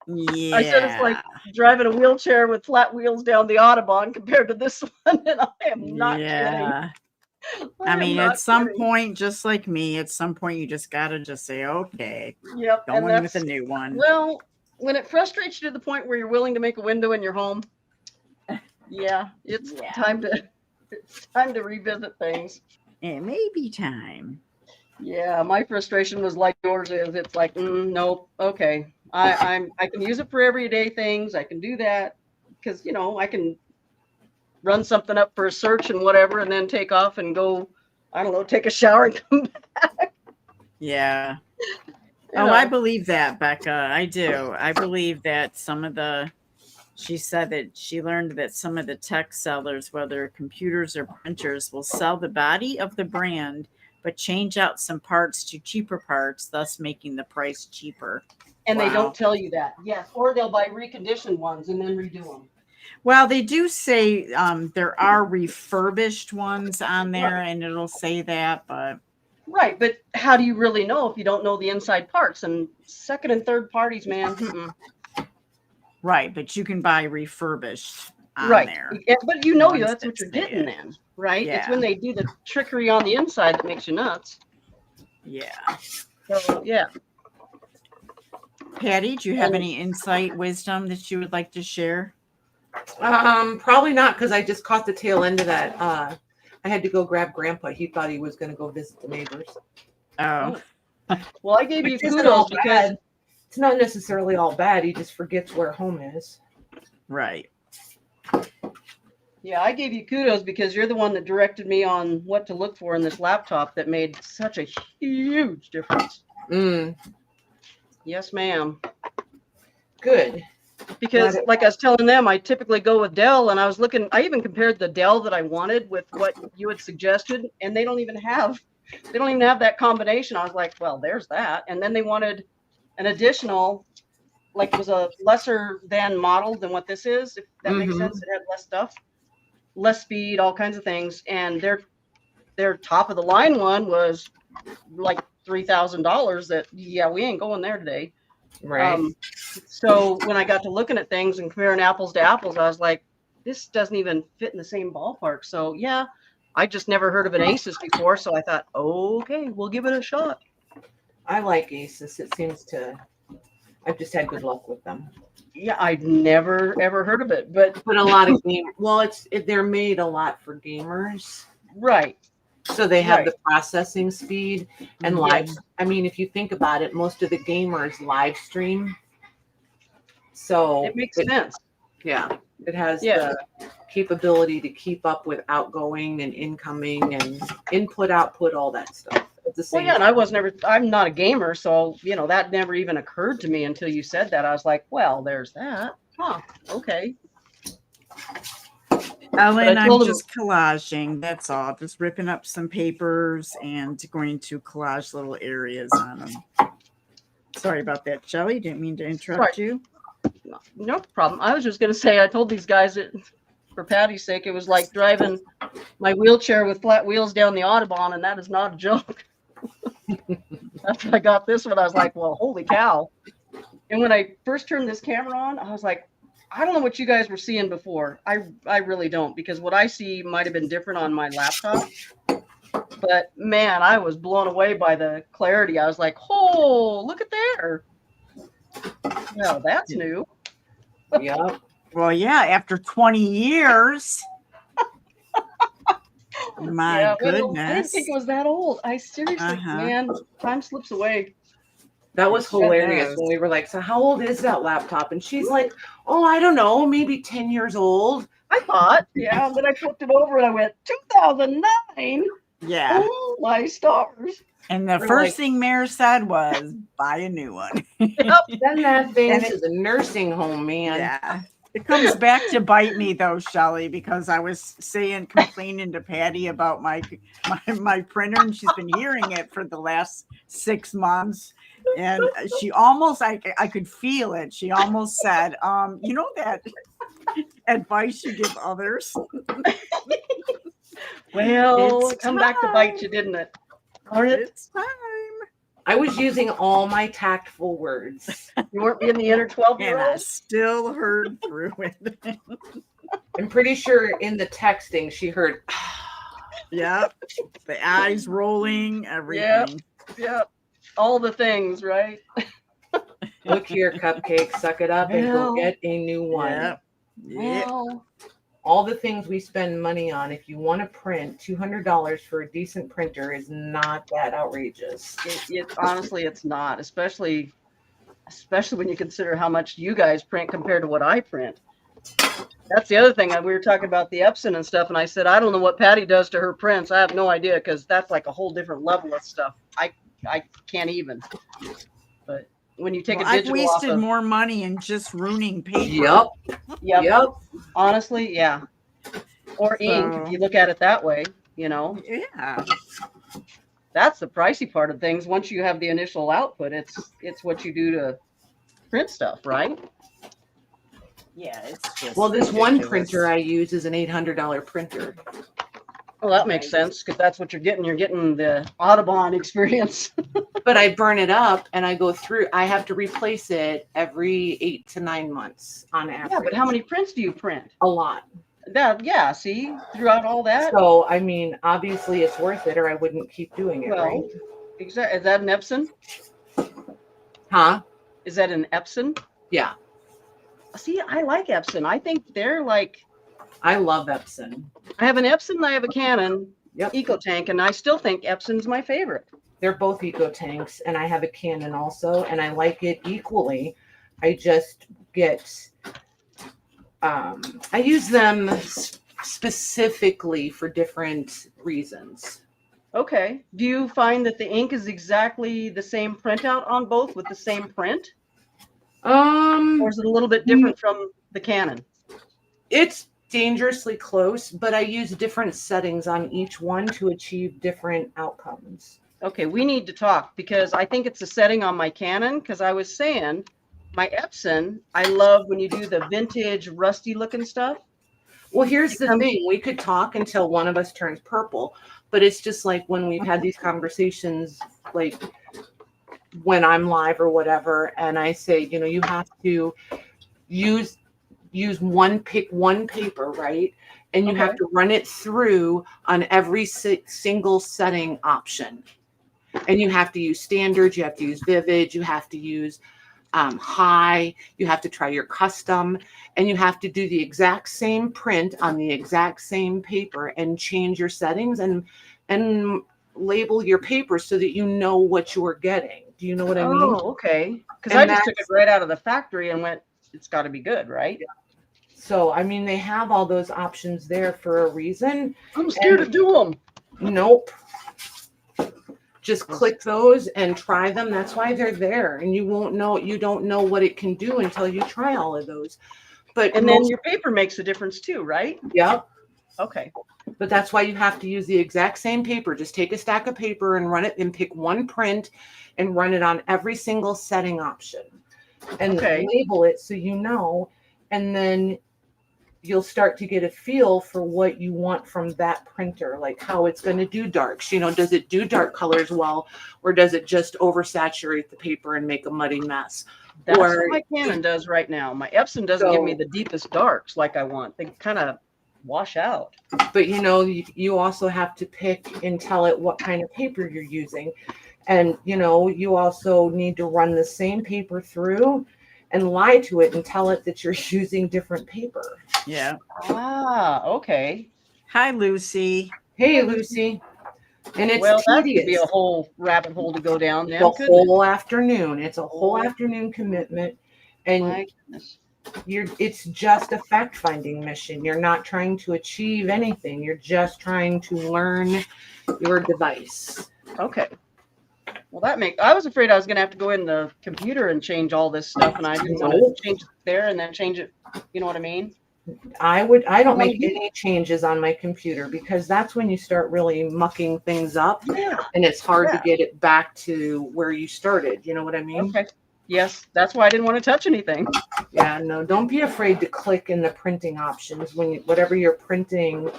Yeah. I said it's like driving a wheelchair with flat wheels down the Autobahn compared to this one, and I am not yeah. kidding. I am mean, not at some kidding. point, just like me, at some point you just gotta just say, okay, Yep, and going with that's a new one. well, when it frustrates you to the point where you're willing to make a window in your home, yeah, it's Yeah. time to revisit things. It may be time. Yeah, my frustration was like yours is. It's like, nope, okay. I can use it for everyday things. I can do that because you know I can run something up for a search and whatever, and then take off and go. I don't know, take a shower and come back. Yeah. You Oh, know. I believe that, Becca. I do. I believe that she said that she learned that some of the tech sellers, whether computers or printers, will sell the body of the brand, but change out some parts to cheaper parts, thus making the price cheaper. And they Wow. don't tell you that. Yes, or they'll buy reconditioned ones and then redo them. Well, they do say there are refurbished ones on there, and it'll say that, but Right, but how do you really know if you don't know the inside parts? And second and third parties, man. right, but you can buy refurbished on Right, there. yeah, but you know Ones that's that what you're say getting it. then, right? It's Yeah. when they do the trickery on the inside that makes you nuts. Yeah. So yeah. Patty, do you have any insight, wisdom that you would like to share? Probably not because I just caught the tail end of that. I had to go grab Grandpa. He thought he was going to go visit the neighbors. Oh, Well, I gave you Which isn't all kudos because bad. It's not necessarily all bad. He just forgets where home is. Right. Yeah, I gave you kudos because you're the one that directed me on what to look for in this laptop that made such a huge difference. Yes, ma'am. Good. Because Got it. like I was telling them, I typically go with Dell, and I was looking, I even compared the Dell that I wanted with what you had suggested, and they don't even have that combination. I was like, well, there's that. And then they wanted an additional, like it was a lesser than model than what this is, if that makes Mhm. sense. It had less stuff, less speed, all kinds of things. And their top of the line one was like $3,000 that, yeah, we ain't going there today. Right. So when I got to looking at things and comparing apples to apples, I was like, this doesn't even fit in the same ballpark. So yeah, I just never heard of an Asus before. So I thought, okay, we'll give it a shot. I like Asus. It seems to. I've just had good luck with them. Yeah, I'd never ever heard of it, but But a lot of game. Well, they're made a lot for gamers, right. so they have Right. the processing speed and Yeah. live. I mean, if you think about it, most of the gamers live stream. So It makes sense. Yeah, it has Yeah. the capability to keep up with outgoing and incoming and input, output, all that stuff at the Well, same yeah, and I'm not a gamer, so that never even occurred to me until you said that. I was like, well, there's that. Huh. Okay. Ellen, I I'm told him- just collaging. That's all. Just ripping up some papers and going to collage little areas on them. Sorry about that, Shelley. Didn't mean to interrupt you. No problem. I was just going to say, I told these guys that for Patty's sake, it was like driving my wheelchair with flat wheels down the Audubon, and that is not a joke. After I got this one, I was like, well, holy cow. And when I first turned this camera on, I was like, I don't know what you guys were seeing before. I really don't, because what I see might have been different on my laptop. But man, I was blown away by the clarity. I was like, oh, look at there. Well, that's new. Yep. Well, yeah, after 20 years. My Yeah, well, I didn't goodness. think it was that old. I seriously, Uh-huh. man, time slips away. That was It sure hilarious does. when we were like, so how old is that laptop? And she's like, oh, I don't know, maybe 10 years old. I thought, yeah, and then I flipped it over and I went, 2009? Yeah. Oh, my stars. And the We're first like- thing Mayor said was, buy a new one. Send that thing And to the nursing home, man. Yeah. It comes back to bite me though, Shelley, because I was complaining to Patty about my printer, and she's been hearing it for the last 6 months. And she almost, I could feel it. She almost said, you know that advice you give others? Well, It's come back to bite you, didn't it? Darn it. It's time. I was using all my tactful words. You weren't being the inner And I 12-year-old? still heard through it. I'm pretty sure in the texting she heard, Yep. The eyes rolling, everything. Yeah. All the things, right? look here, cupcake, suck it up and Well, go get a new one. Yep. Yep. Well, All the things we spend money on, if you want to print, $200 for a decent printer is not that outrageous. honestly, it's not, especially when you consider how much you guys print compared to what I print. That's the other thing. We were talking about the Epson and stuff, and I said, I don't know what Patty does to her prints. I have no idea, because that's like a whole different level of stuff. I can't even. But when you take Well, a I've digital off wasted of, more money in just ruining paper. yep, Yep. honestly, yeah. Or ink, if So- you look at it that way, Yeah. that's the pricey part of things. Once you have the initial output, it's what you do to print stuff, right? Yeah. It's just Well, this one ridiculous. printer I use is an $800 printer. Well, that makes sense, because that's what you're getting. You're getting the Audubon experience. But I burn it up and I go through, I have to replace it every 8 to 9 months on average. Yeah, but how many prints do you print? A lot. Yeah, see, throughout all that. So, I mean, obviously it's worth it or I wouldn't keep doing it, Well, right? Is that an Epson? Huh? Is that an Epson? Yeah. See, I like Epson. I think they're like, I love Epson. I have an Epson and I have a Canon Yep. EcoTank, and I still think Epson's my favorite. They're both Eco Tanks, and I have a Canon also, and I like it equally. I just get, I use them specifically for different reasons. Okay. Do you find that the ink is exactly the same printout on both with the same print? Or is it a little bit different from the Canon? It's dangerously close, but I use different settings on each one to achieve different outcomes. Okay, we need to talk because I think it's a setting on my Canon because I was saying my Epson, I love when you do the vintage rusty looking stuff. Well, here's the thing. We could talk until one of us turns purple, but it's just like when we've had these conversations, like when I'm live or whatever, and I say, you know, you have to use pick one paper, right? And you have to run it through on every single setting option. And you have to use standard, you have to use vivid, you have to use high, you have to try your custom, and you have to do the exact same print on the exact same paper and change your settings and label your paper so that you know what you're getting. Do you know what I mean? Oh, okay. Because I just took it right out of the factory and went, it's got to be good, right? Yeah. So, I mean, they have all those options there for a reason. I'm scared to do them. Nope. Just click those and try them. That's why they're there. And you don't know what it can do until you try all of those. But then your paper makes a difference too, right? Yep. Okay. But that's why you have to use the exact same paper. Just take a stack of paper and run it and pick one print and run it on every single setting option and label it so you know. And then you'll start to get a feel for what you want from that printer, like how it's going to do darks. You know, does it do dark colors well, or does it just oversaturate the paper and make a muddy mess? That's what my Canon does right now. My Epson doesn't give me the deepest darks like I want. They kind of wash out. But you know, you also have to pick and tell it what kind of paper you're using. And you know, you also need to run the same paper through and lie to it and tell it that you're using different paper. Yeah. Ah, okay. Hi, Lucy. Hey, Lucy. And it's that could tedious. be a whole rabbit hole to go down there. The whole afternoon. It's a whole afternoon commitment. And my goodness. It's just a fact-finding mission. You're not trying to achieve anything. You're just trying to learn your device. Okay. Well, I was afraid I was going to have to go in the computer and change all this stuff, and I didn't want to change it there and then change it. You know what I mean? I don't make any changes on my computer because that's when you start really mucking things up. Yeah. And it's hard to get it back to where you started. You know what I mean? Okay. Yes. That's why I didn't want to touch anything. Yeah, no, don't be afraid to click in the printing options whatever your printing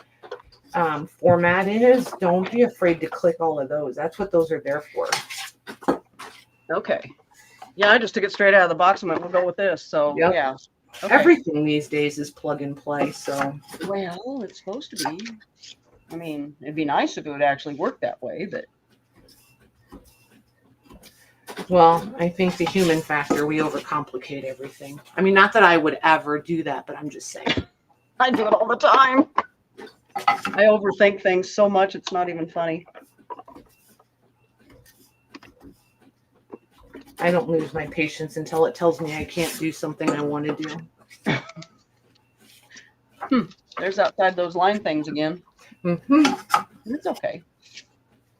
format is. Don't be afraid to click all of those. That's what those are there for. Okay. Yeah, I just took it straight out of the box and went, we'll go with this. So, yeah. Okay. Everything these days is plug and play. So, well, it's supposed to be. I mean, it'd be nice if it would actually work that way, but. Well, I think the human factor, we overcomplicate everything. I mean, not that I would ever do that, but I'm just saying. I do it all the time. I overthink things so much, it's not even funny. I don't lose my patience until it tells me I can't do something I want to do. There's outside those line things again. Mm-hmm. It's okay.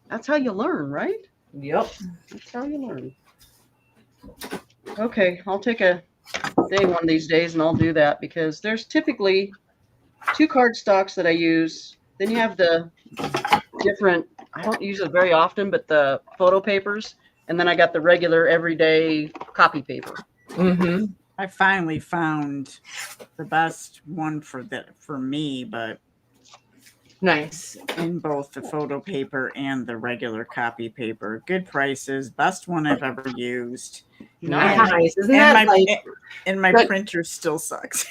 That's how you learn, right? Yep. That's how you learn. Okay, I'll take a day one of these days and I'll do that because there's typically 2 card stocks that I use. Then you have the different, I don't use it very often, but the photo papers. And then I got the regular everyday copy paper. Mm-hmm. I finally found the best one for me, but nice in both the photo paper and the regular copy paper. Good prices, best one I've ever used. Nice. Isn't and that my printer still sucks.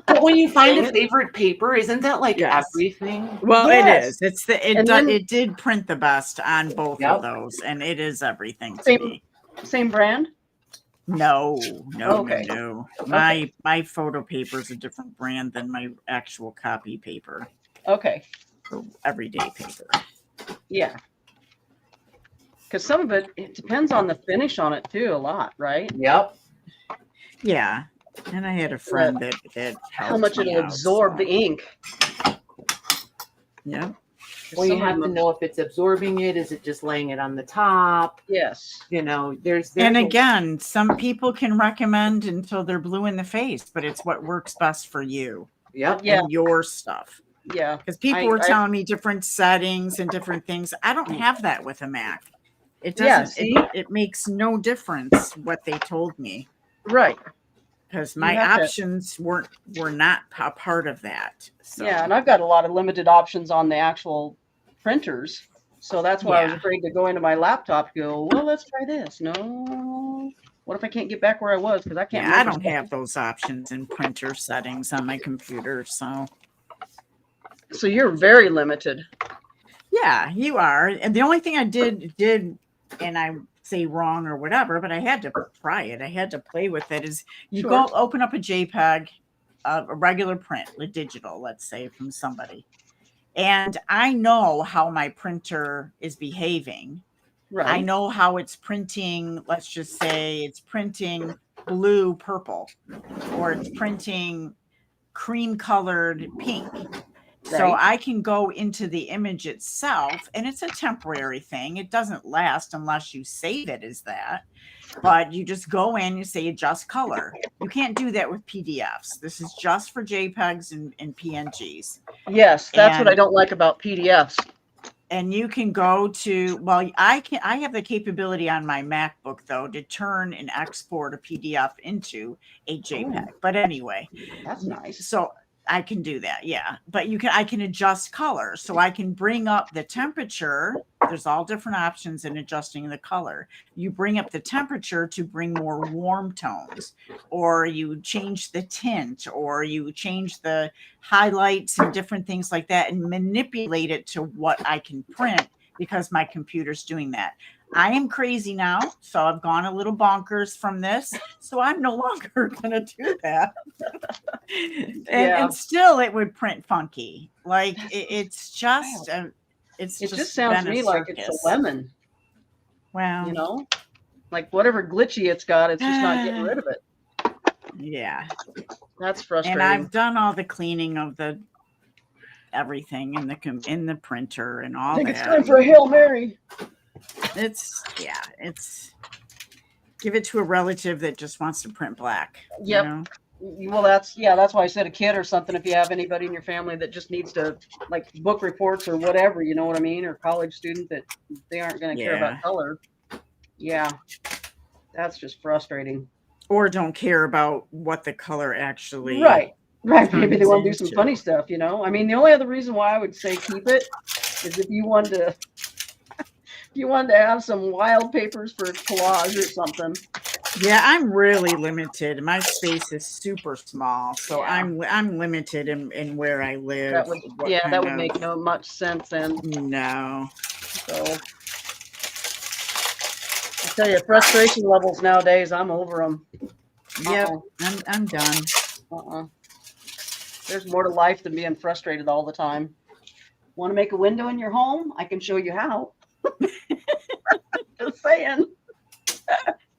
But when you find a favorite paper, isn't that like everything? Well, yes. It is. It did print the best on both of those, and it is everything to me. Same brand? No. Okay. No. My photo paper is a different brand than my actual copy paper. Okay. For everyday paper. Yeah. Because some of it depends on the finish on it too, a lot, right? Yep. Yeah. And I had a friend that How helped much me it'll out, absorb so, the ink. yeah. Well, you Some of have to them- know if it's absorbing it. Is it just laying it on the top? Yes. You know, there's And a- again, some people can recommend until they're blue in the face, but it's what works best for you Yep. Yeah. and your stuff. Yeah. Because people were I- telling me different settings and different things. I don't have that with a Mac. It Yeah, doesn't. see? It makes no difference what they told me Right. because You my have to- options were not a part of that. So Yeah, and I've got a lot of limited options on the actual printers. So that's why I was Yeah. afraid to go into my laptop and go, well, let's try this. No. What if I can't get back where I was? Because I can't yeah, I remember don't stuff. have those options in printer settings on my computer. So So you're very limited. yeah, you are. And the only thing I did, and I say wrong or whatever, but I had to try it. I had to play with it. Is you Sure. go open up a JPEG, a regular print, a digital, let's say from somebody, and I know how my printer is behaving. Right. I know how it's printing. Let's just say it's printing blue, purple, or it's printing cream colored pink. So Right. I can go into the image itself, and it's a temporary thing. It doesn't last unless you save it as that. But you just go in, you say adjust color. You can't do that with PDFs. This is just for JPEGs and PNGs. Yes, that's what I And- don't like about PDFs. And you can go to, well, I have the capability on my MacBook though to turn and export a PDF into a JPEG. But anyway, That's nice. so I can do that, yeah. But I can adjust color. So I can bring up the temperature. There's all different options in adjusting the color. You bring up the temperature to bring more warm tones, or you change the tint, or you change the highlights and different things like that, and manipulate it to what I can print because my computer's doing that. I am crazy now, so I've gone a little bonkers from this. So I'm no longer going to do that. Yeah. And still, it would print funky. Like it's just, It just sounds to me like it's a lemon, Wow. you know? Like whatever glitchy it's got, it's just not getting rid of it. Yeah. That's And frustrating. I've done all the cleaning of the everything in the printer and all I think it's that. time for a Hail Mary. It's give it to a relative that just wants to print black. you Yep. know? Well, that's why I said a kid or something. If you have anybody in your family that just needs to like book reports or whatever, you know what I mean, or college student that they aren't going to care Yeah. about color. Yeah, that's just frustrating. Or don't care about what the color actually. Right. Maybe they want to do some into. funny stuff, you know. I mean, the only other reason why I would say keep it is if you wanted to, have some wild papers for collage or something. Yeah, I'm really limited. My space is super small, so Yeah. I'm limited in where I live. That would, what that kind would of- make no much sense then. No. So I tell you, frustration levels nowadays, I'm over them. Yep, I'm done. There's more to life than being frustrated all the time. Want to make a window in your home? I can show you how. Just saying.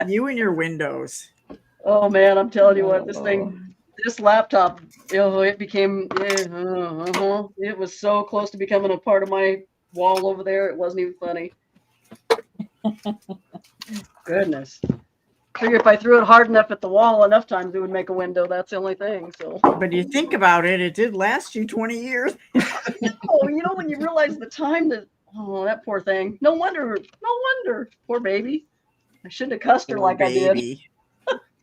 You and your windows. Oh man, I'm telling you what, this laptop, it became, it was so close to becoming a part of my wall over there. It wasn't even funny. Goodness. Figure if I threw it hard enough at the wall enough times, it would make a window. That's the only thing. So, But you think about it, it did last you 20 years. when you realize the time that, that poor thing. No wonder. Poor baby. I shouldn't have cussed her Poor like I did. baby.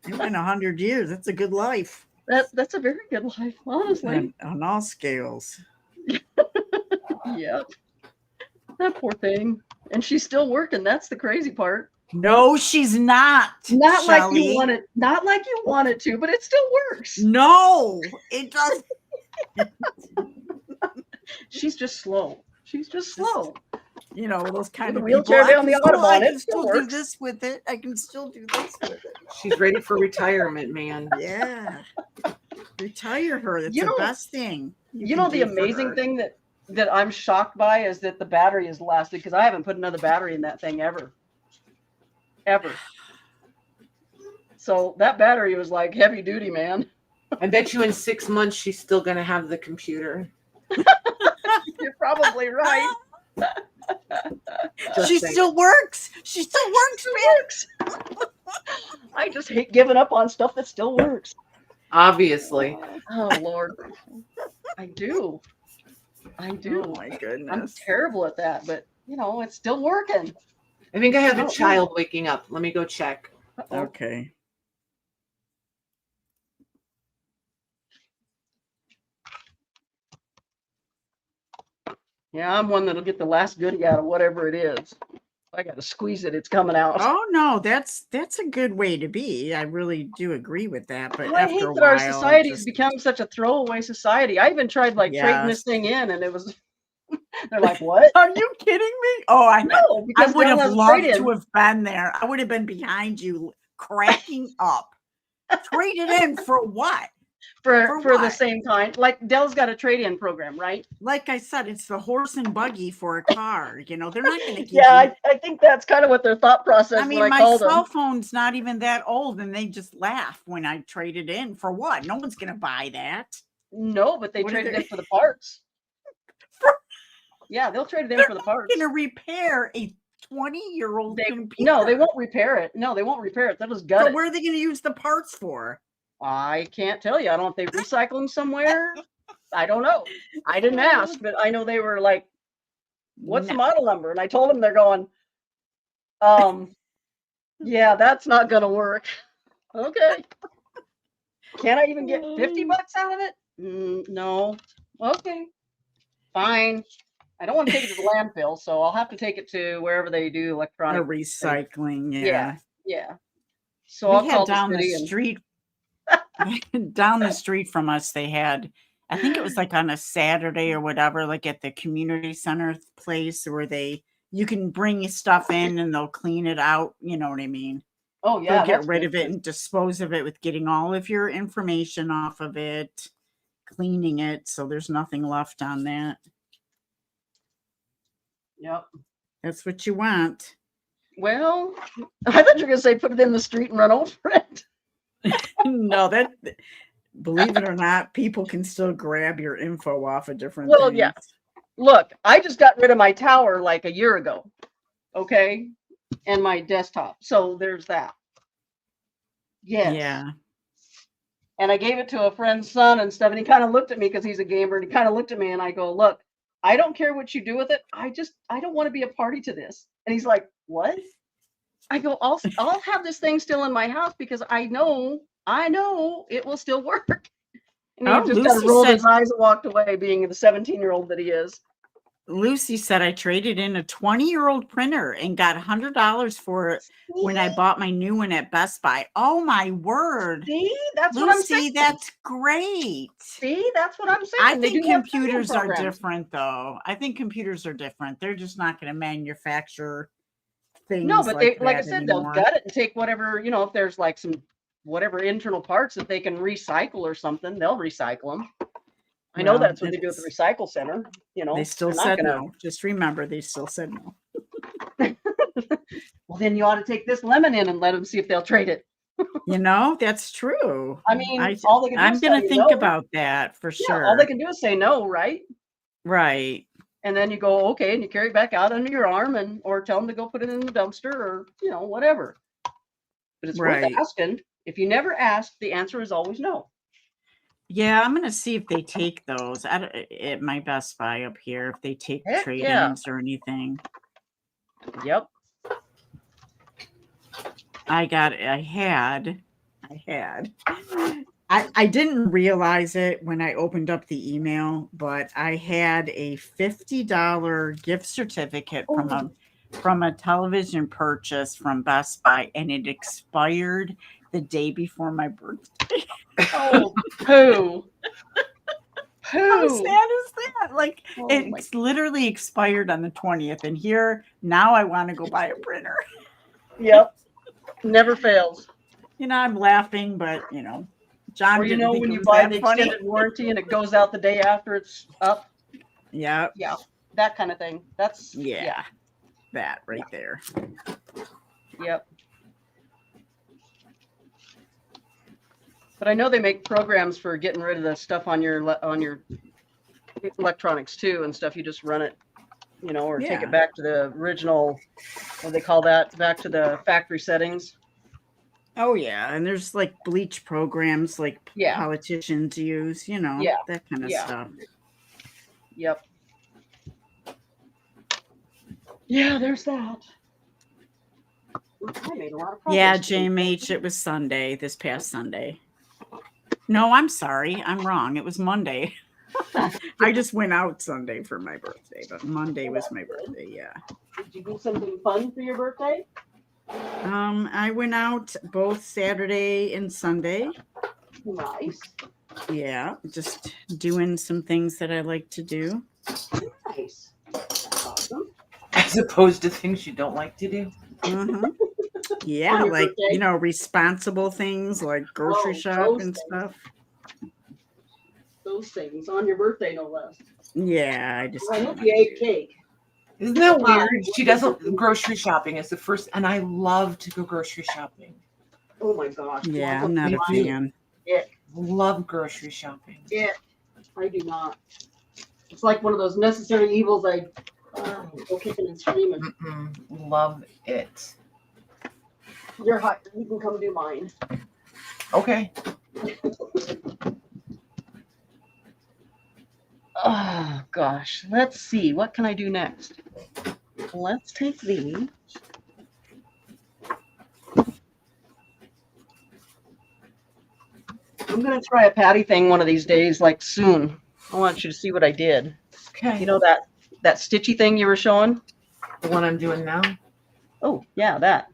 It's been 100 years. That's a good life That's a very good life, honestly. on all scales. Yep. That poor thing. And she's still working. That's the crazy part. No, she's not. Not like Shelley. you want it. Not like you want it to, but it still works. No, it does. She's just slow. You know, those kind With of a wheelchair people, down the I Audubon, can it still still do works. this with it. I can still do this with it. she's ready for retirement, man. Yeah. Retire her. That's You the know- best thing. You know, the amazing thing that I'm shocked by is that the battery has lasted because I haven't put another battery in that thing ever. ever. So that battery was like heavy duty, man. I bet you in 6 months she's still gonna have the computer. You're probably right. Just She saying. still works. She still works, man. Works. I just hate giving up on stuff that still works. Obviously. Oh Lord, I do. I do. Oh my I'm goodness. terrible at that, but it's still working. I think I have Oh. a child waking up. Let me go check. Uh-oh. Okay. Yeah, I'm one that'll get the last goodie out of whatever it is. I got to squeeze it; it's coming out. Oh no, that's a good way to be. I really do agree with that. But Well, I hate after a that our while, society's just, become such a throwaway society. I even tried trading this yes. thing in, and it was. They're like, "What?" Are you kidding me? Oh, I No, I because would they don't have have loved trade-in. to have been there. I would have been behind you, cracking up. Trade it in for what? for the what? same kind. Like Dell's got a trade-in program, right? Like I said, it's the horse and buggy for a car. They're not going to give Yeah, you. I think that's kind of what their thought process I mean, when I my called cell them. phone's not even that old, and they just laugh when I trade it in for what? No one's going to buy that. No, but they What are traded they- in for the parts. For- Yeah, they'll trade it in They're for the not parts. going to repair a 20-year-old computer. No, they won't repair it. No, they won't repair it. They'll just gut So it. where are they going to use the parts for? I can't tell you. I don't know if they recycle them somewhere. I don't know. I didn't ask, but I know they were like, "What's the No. model number?" And I told them, they're going, yeah, that's not gonna work. Okay. Can I even get $50 out of it? No. Okay. Fine. I don't want to take it to the landfill, so I'll have to take it to wherever they do The electronic. recycling, Yeah. Yeah. So I'll we call had down the the city and street down the street from us, they had, I think it was like on a Saturday or whatever, like at the community center place where you can bring your stuff in and they'll clean it out. You know what I mean? oh yeah, They'll get that's rid good, of it 'cause- and dispose of it with getting all of your information off of it, cleaning it so there's nothing left on that. Yep. That's what you want. Well, I thought you were gonna say put it in the street and run over it. No, believe it or not, people can still grab your info off of different Well, things. yeah. Look, I just got rid of my tower like a year ago. Okay. And my desktop. So there's that. Yes. Yeah. And I gave it to a friend's son and stuff. And he kind of looked at me because he's a gamer. And he kind of looked at me and I go, look, I don't care what you do with it. I don't want to be a party to this. And he's like, what? I go, I'll have this thing still in my house because I know it will still work. And he Oh, just kind of Lucy rolled said- his eyes and walked away, being the 17-year-old that he is. Lucy said I traded in a 20-year-old printer and got $100 for it when I bought my new one at Best Buy. Oh my word. See, that's what I'm Lucy, saying. that's great. See, that's what I'm saying. I They think do have training computers are programs. different though. I think computers are different. They're just not going to manufacture things. No, but they, like I that said, anymore. they'll gut it and take whatever, if there's like some whatever internal parts that they can recycle or something, they'll recycle them. I know Well, that's what they do at the recycle center. They still they're not said gonna- no. Just remember, they still said no. Well, then you ought to take this lemon in and let them see if they'll trade it. That's true. I mean, I- all they can do I'm is going tell to you think no. about that for Yeah, sure. all they can do is say no, right? Right. And then you go, okay, and you carry it back out under your arm or tell them to go put it in the dumpster or, whatever. But it's Right. worth asking. If you never ask, the answer is always no. Yeah, I'm gonna see if they take those at my Best Buy up here, if they take Heck trade-ins yeah. or anything. Yep. I didn't realize it when I opened up the email, but I had a $50 gift certificate from a television purchase from Best Buy, and it expired the day before my birthday. Oh, poo. How Poo. sad is that? Like, Oh my- it's literally expired on the 20th, and here now I want to go buy a printer. Yep. Never fails. I'm laughing, but John Or didn't think when it you was buy that the funny. extended warranty and it goes out the day after it's up. Yeah, Yeah. That kind of thing. That's yeah, that right there. Yep. But I know they make programs for getting rid of the stuff on your electronics too and stuff. You just run it, or take Yeah. it back to the original, what do they call that? Back to the factory settings. Oh yeah, and there's like bleach programs like Yeah. politicians use, Yeah. that kind of Yeah. stuff. Yep. Yeah, there's that. I made a lot of progress. Yeah, today. JMH, it was Sunday, this past Sunday. No, I'm sorry. I'm wrong. It was Monday. I just went out Sunday for my birthday, but Monday was my birthday, yeah. Did you do something fun for your birthday? I went out both Saturday and Sunday. Nice. Yeah, just doing some things that I like to do. Nice. Awesome. As opposed to things you don't like to do. Mhm. Yeah, On your like, birthday? responsible things like grocery Oh, shop those and things. stuff. Those things on your birthday, no less. Yeah, I just I hope you ate cake. Isn't that weird? She doesn't grocery shopping is the first, and I love to go grocery shopping. Oh my gosh. yeah, I'm not a Me too. fan. Love grocery shopping. Yeah, I do not. It's like one of those necessary evils. I go kicking and screaming. Love it. You're hot. You can come do mine. Okay. Oh gosh. Let's see. What can I do next? Let's take these. I'm gonna try a patty thing one of these days, like soon. I want you to see what I did. Okay. You know that stitchy thing you were showing? The one I'm doing now. Oh yeah, that.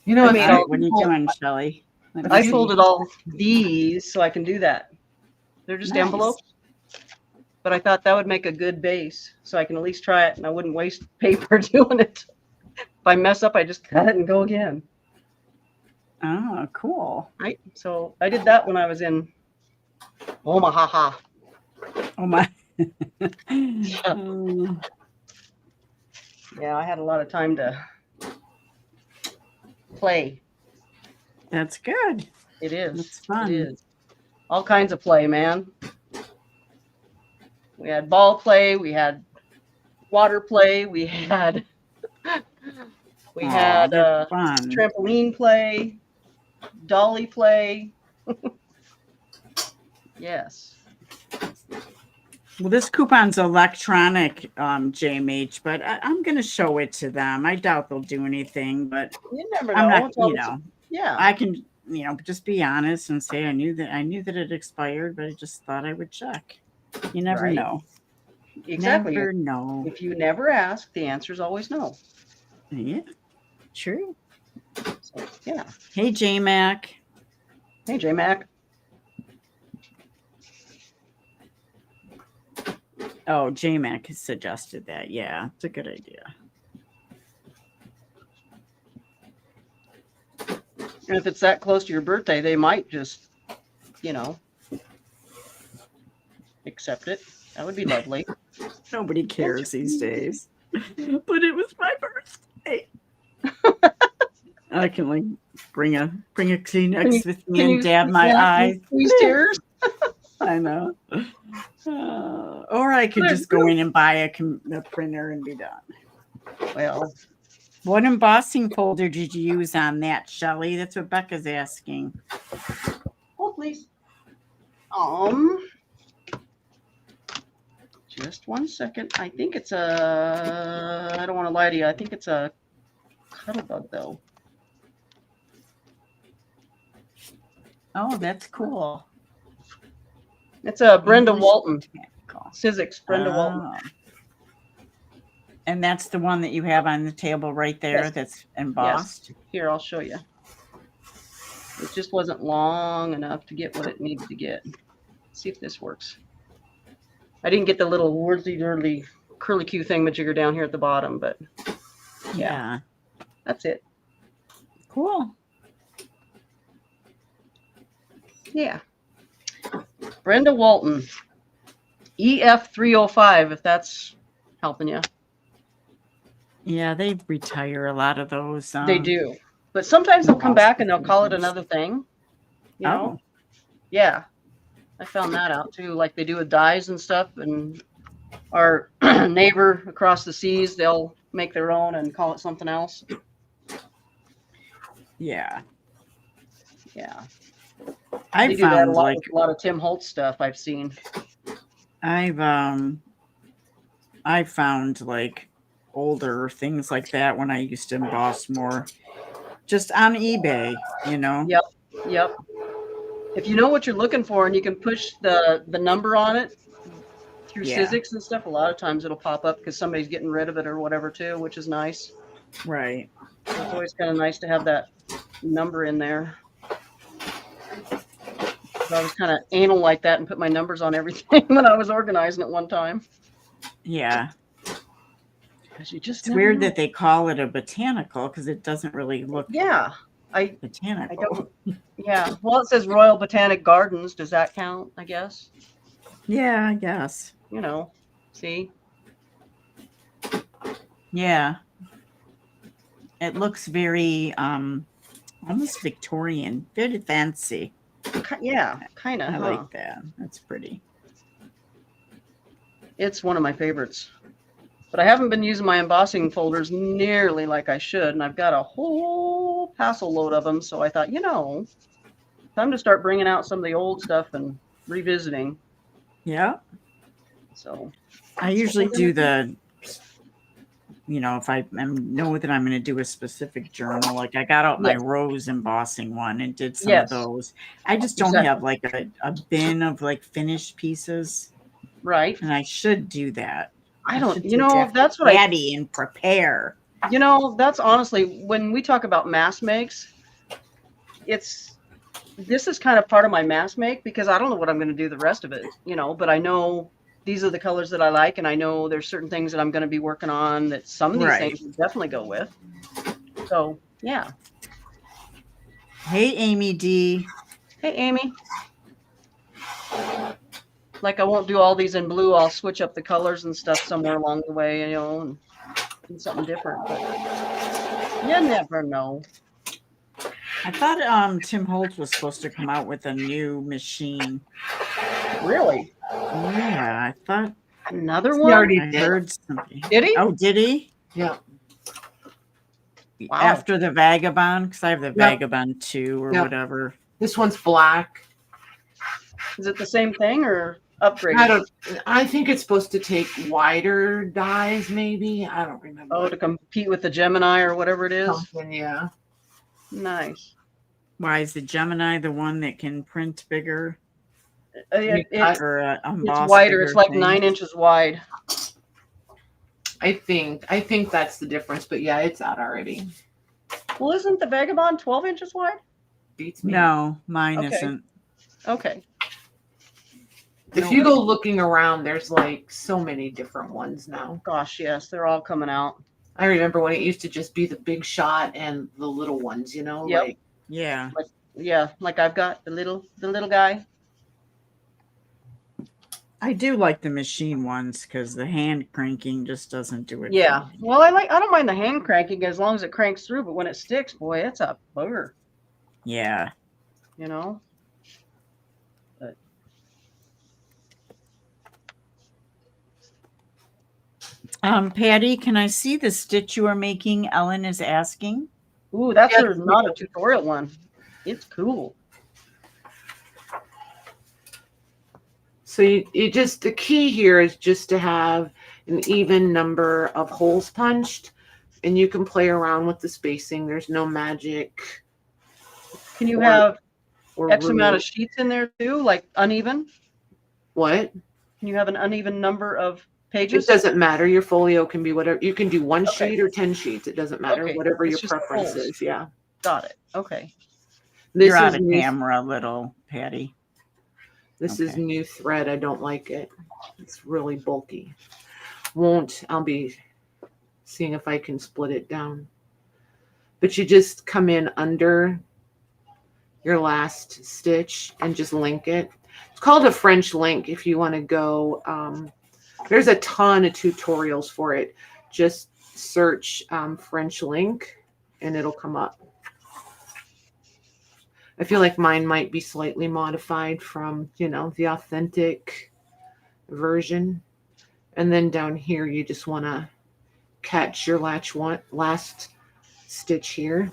You know, I made All all- right, what are you doing, Shelly? Let me I see. folded all these so I can do that. They're just Nice. envelopes. But I thought that would make a good base, so I can at least try it, and I wouldn't waste paper doing it. If I mess up, I just cut it and go again. Oh, cool. Right? So I did that when I was in Omaha. Oh my. Um, Yeah, I had a lot of time to play. that's good. It is. That's fun. It is. All kinds of play, man. We had ball play. We had water play. We had Aw, that's fun. trampoline play, dolly play. Yes. Well, this coupon's electronic, JMH, but I'm going to show it to them. I doubt they'll do anything, but You never know. I'm not, It's always- Yeah. I can, just be honest and say I knew that it expired, but I just thought I would check. You never Right. know. Exactly. Never know. If you never ask, the answer is always no. Yeah, true. So, yeah. Hey, JMac. Hey, J Mac. Oh, JMac has suggested that. Yeah, it's a good idea. And if it's that close to your birthday, they might just, accept it. That would be lovely. Nobody cares these days. But it was my birthday. I can like bring a Kleenex with me and dab my eyes. These tears. I know. Or I could just go in and buy a printer and be done. Well, What embossing folder did you use on that, Shelly? That's what Becca's asking. hold please. Just 1 second. I think it's I don't want to lie to you. I think it's a Cuttlebug though. Oh, that's cool. It's a Brenda English Walton. Cool. Sizzix Brenda Walton. Oh. And that's the one that you have on the table right there Yes. that's embossed? Here, I'll show you. It just wasn't long enough to get what it needed to get. See if this works. I didn't get the little whirly curly Q thingamajigger down here at the bottom, but Yeah. that's it. Cool. Yeah. Brenda Walton. EF305, if that's helping you. Yeah, they retire a lot of those. They do. But sometimes they'll come back and they'll call it another thing. You know? Oh, Yeah. I found that out too. Like they do with dyes and stuff. And our neighbor across the seas, they'll make their own and call it something else. yeah. Yeah. I They do that a found lot like with a lot of Tim Holtz stuff I've seen. I've I found like older things like that when I used to emboss more just on eBay, you know. Yep. Yep. If you know what you're looking for and you can push the number on it through Yeah. Sizzix and stuff, a lot of times it'll pop up because somebody's getting rid of it or whatever too, which is nice. Right. So it's always kind of nice to have that number in there. So I was kind of anal like that and put my numbers on everything when I was organizing at one time. Yeah. Because you just It's never weird know. that they call it a botanical because it doesn't really look Yeah. I botanical. don't. Yeah. Well, it says Royal Botanic Gardens. Does that count? I guess. Yeah, I guess. You know. See. Yeah. It looks very almost Victorian, very fancy. Yeah. Kind of. I like that. That's pretty. It's one of my favorites. But I haven't been using my embossing folders nearly like I should, and I've got a whole parcel load of them. So I thought, time to start bringing out some of the old stuff and revisiting. Yeah. So I usually do the, if I know that I'm going to do a specific journal, like I got out my Yes. rose embossing one and did some Yes. of those. I just don't Exactly. have like a bin of like finished pieces, right. and I should do that. I don't. should You take know, that that's to what I. Patty and prepare. That's honestly when we talk about mass makes. This is kind of part of my mass make because I don't know what I'm going to do the rest of it. But I know these are the colors that I like, and I know there's certain things that I'm going to be working on that some of these Right. things will definitely go with. So yeah. Hey, Amy D. Hey, Amy. Like I won't do all these in blue. I'll switch up the colors and stuff somewhere along the way, and do something different. But you never know. I thought Tim Holtz was supposed to come out with a new machine. Really? Yeah, I thought Another He one? already I did. heard something. Did he? Oh, did he? Yeah. Wow. After the Vagabond, because I have the Yep. Vagabond 2 or Yep. whatever. This one's black. Is it the same thing or upgraded? I think it's supposed to take wider dyes, maybe. I don't remember. Oh, to compete with the Gemini or whatever it is? Something, yeah. Nice. Why is the Gemini the one that can print bigger It's or emboss wider. bigger It's like things? 9 inches wide. I think that's the difference, but yeah, it's out already. Well, isn't the Vagabond 12 inches wide? Beats me. No, mine Okay. isn't. Okay. If you go looking around, there's like so many different ones now. Gosh, yes, they're all coming out. I remember when it used to just be the big shot and the little ones, Yep. like Yeah. Yeah, like I've got the little guy. I do like the machine ones because the hand cranking just doesn't do it. Yeah. for me. Well, I don't mind the hand cranking as long as it cranks through, but when it sticks, boy, it's a booger, Yeah. But Patty, can I see the stitch you are making? Ellen is asking. ooh, that's Yeah. not a tutorial one. It's cool. so. You just the key here is just to have an even number of holes punched, and you can play around with the spacing. There's no magic. Can you Or- have Or X amount of rule. sheets in there too, like uneven? What? Can you have an uneven number of It pages? doesn't matter. Your folio can be whatever. You can do one Okay. sheet or 10 sheets. It doesn't matter. Okay. Whatever It's your just the preference holes. is. Yeah. Got it. Okay. This You're out is of new. camera, little Patty. This is Okay. new thread. I don't like it. It's really bulky. I'll be seeing if I can split it down. But you just come in under your last stitch and just link it. It's called a French link if you want to go. There's a ton of tutorials for it. Just search French link and it'll come up. I feel like mine might be slightly modified from, the authentic version. And then down here, you just want to catch your last stitch here.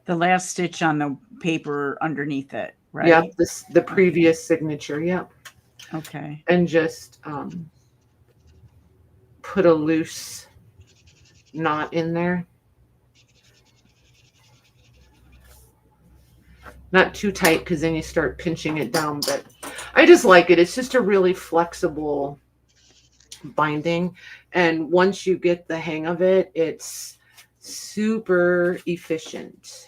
The last stitch on the paper underneath it, right? Yep, the previous signature. Yep. Okay. And just put a loose knot in there. Not too tight because then you start pinching it down, but I just like it. It's just a really flexible binding. And once you get the hang of it, it's super efficient.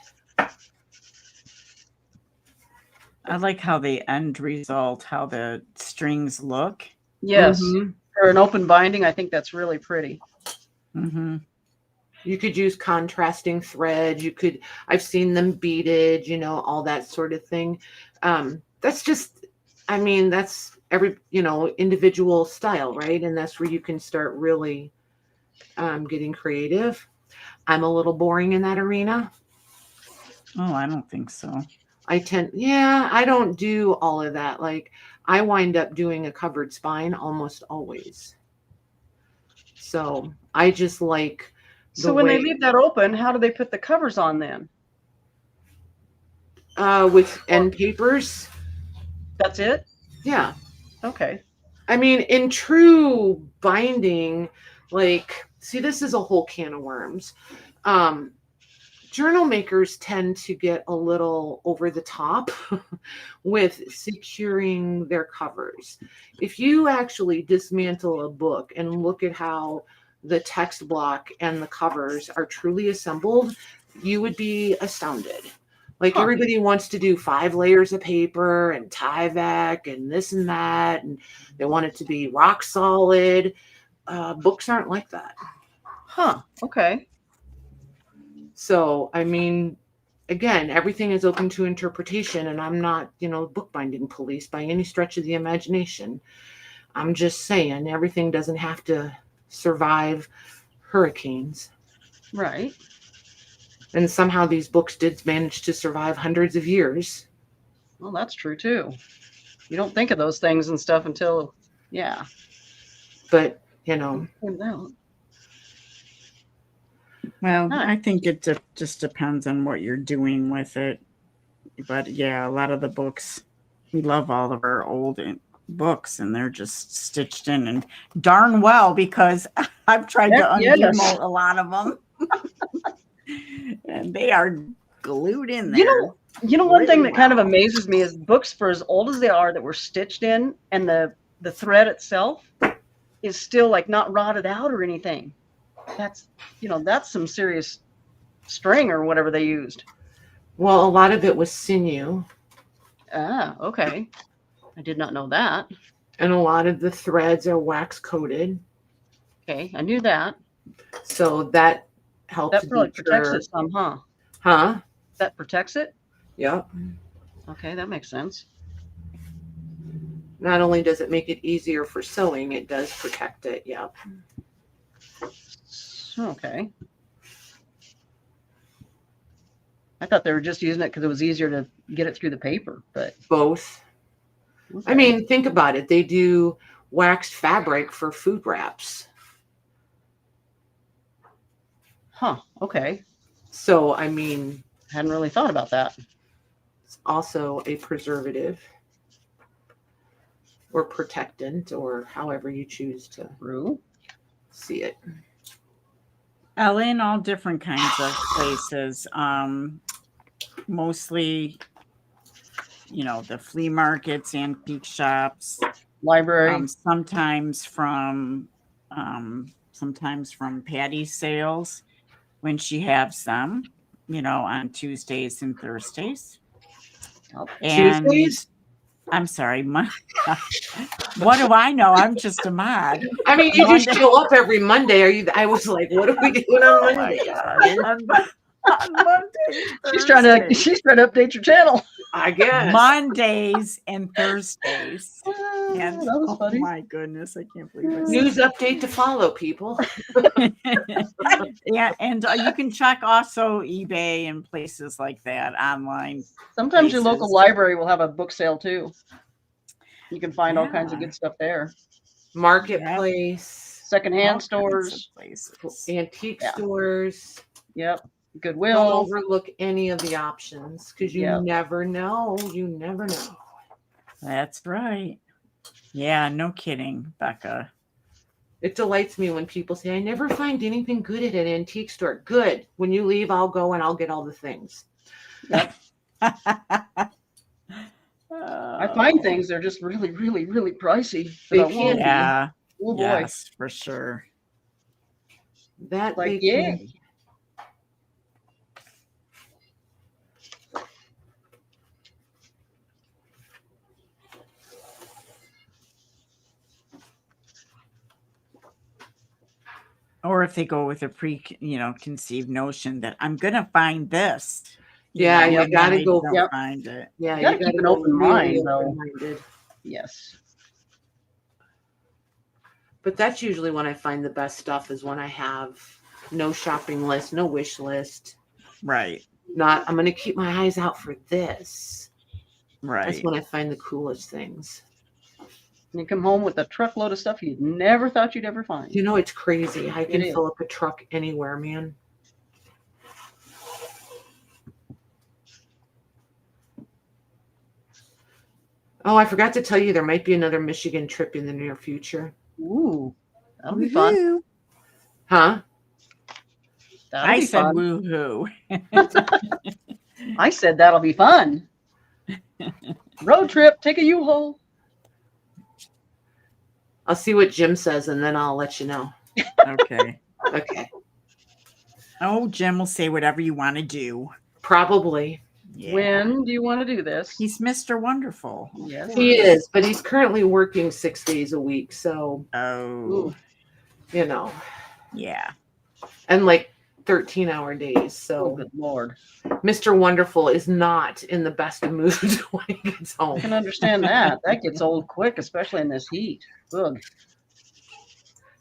I like how the end result, how the strings look. Yes. Mhm. For an open binding, I think that's really pretty. Mm-hmm. You could use contrasting thread. I've seen them beaded, all that sort of thing. That's just, that's every, individual style, right? And that's where you can start really getting creative. I'm a little boring in that arena. Oh, I don't think so. I don't do all of that. Like I wind up doing a covered spine almost always. So I just like, So when they leave that open, how do they put the covers on then? with end papers. That's it? Yeah. Okay. In true binding, see, this is a whole can of worms. Journal makers tend to get a little over the top with securing their covers. If you actually dismantle a book and look at how the text block and the covers are truly assembled, you would be astounded. Everybody wants to do 5 layers of paper and Tyvek and this and that, and they want it to be rock solid. Books aren't like that. Huh. Okay. So, again, everything is open to interpretation, and I'm not, bookbinding police by any stretch of the imagination. I'm just saying everything doesn't have to survive hurricanes. Right. And somehow these books did manage to survive hundreds of years. Well, that's true too. You don't think of those things and stuff until, yeah. But, Well, I think it just depends on what you're doing with it. But yeah, a lot of the books, we love all of our old books, and they're just stitched in and darn well, because I've tried to undo a lot of them. And they are glued in there. You know, one thing that kind of amazes me is books, for as old as they are, that were stitched in, and the thread itself is still not rotted out or anything. That's some serious string or whatever they used. Well, a lot of it was sinew. Ah, okay. I did not know that. And a lot of the threads are wax coated. Okay, I knew that. So that helps. That probably protects it some, huh? Huh? That protects it? Yep. Okay, that makes sense. Not only does it make it easier for sewing, it does protect it. Yep. Okay. I thought they were just using it because it was easier to get it through the paper, but both. Okay. Think about it. They do waxed fabric for food wraps. Huh. Okay. So, hadn't really thought about that. It's also a preservative or protectant, or however you choose to see it. In all different kinds of places. Mostly, the flea markets, antique shops, library. Sometimes from Patty's sales when she has them, on Tuesdays and Thursdays. And Tuesdays? I'm sorry, what do I know? I'm just a mod. You just show up every Monday. I was like, what are we doing on Monday? On Monday, she's trying to update your channel. I guess. Mondays and Thursdays. And that was oh funny. my goodness, I can't believe it. News update to follow, people. Yeah, and you can check also eBay and places like that online. Sometimes your local places. library will have a book sale too. You can find all kinds of Yeah. good stuff there. Marketplace, All Secondhand kinds of stores. places. antique Yeah. stores. Yep. Don't Goodwill. overlook any of the options because you Yep. never know. You never know. That's right. Yeah, no kidding, Becca. It delights me when people say, I never find anything good at an antique store. Good. When you leave, I'll go and I'll get all the things. I find things they're just really, really, really pricey. But They I can won't. be. Yeah. Oh boy. Yes, for sure. That Like, they yeah. can. Or if they go with a conceived notion that I'm gonna find this. Yeah, you and then gotta they go- don't Yep. find it. Yeah, You gotta keep an open mind, though. open-minded. Yes. But that's usually when I find the best stuff is when I have no shopping list, no wish list. Right. Not, I'm going to keep my eyes out for this. That's Right. when I find the coolest things. You come home with a truckload of stuff you never thought you'd ever find. You know, it's crazy. I can It is. fill up a truck anywhere, man. Oh, I forgot to tell you there might be another Michigan trip in the near future. Ooh, that'll be fun. Woohoo. Huh? That'll I be said fun. woohoo. I said that'll be fun. Road trip, take a U-Haul. I'll see what Jim says and then I'll let you know. Okay. Okay. Oh, Jim will say whatever you want to do. Probably. Yeah. When do you want to do this? He's Mr. Wonderful. Yes. He is, but he's currently working 6 days a week. So, Oh, Ooh. you know, yeah. and like 13-hour days. Oh, So, good Lord. Mr. Wonderful is not in the best of moods when he gets I home. can understand that. That gets old quick, especially in this heat. Ugh.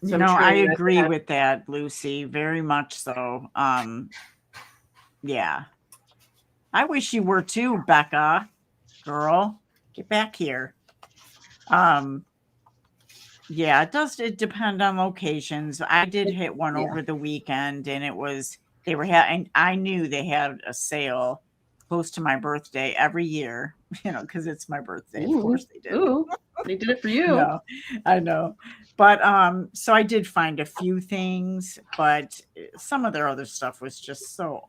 So You I'm know, I trying not to agree have- with that, Lucy, very much so. Yeah. I wish you were too, Becca. Girl, get back here. Yeah, it depend on locations. I did hit one Yeah. over the weekend and and I knew they had a sale close to my birthday every year, because it's my birthday. Of Ooh. course they did. Ooh, they did it for you. No, I know. But so I did find a few things, but some of their other stuff was just so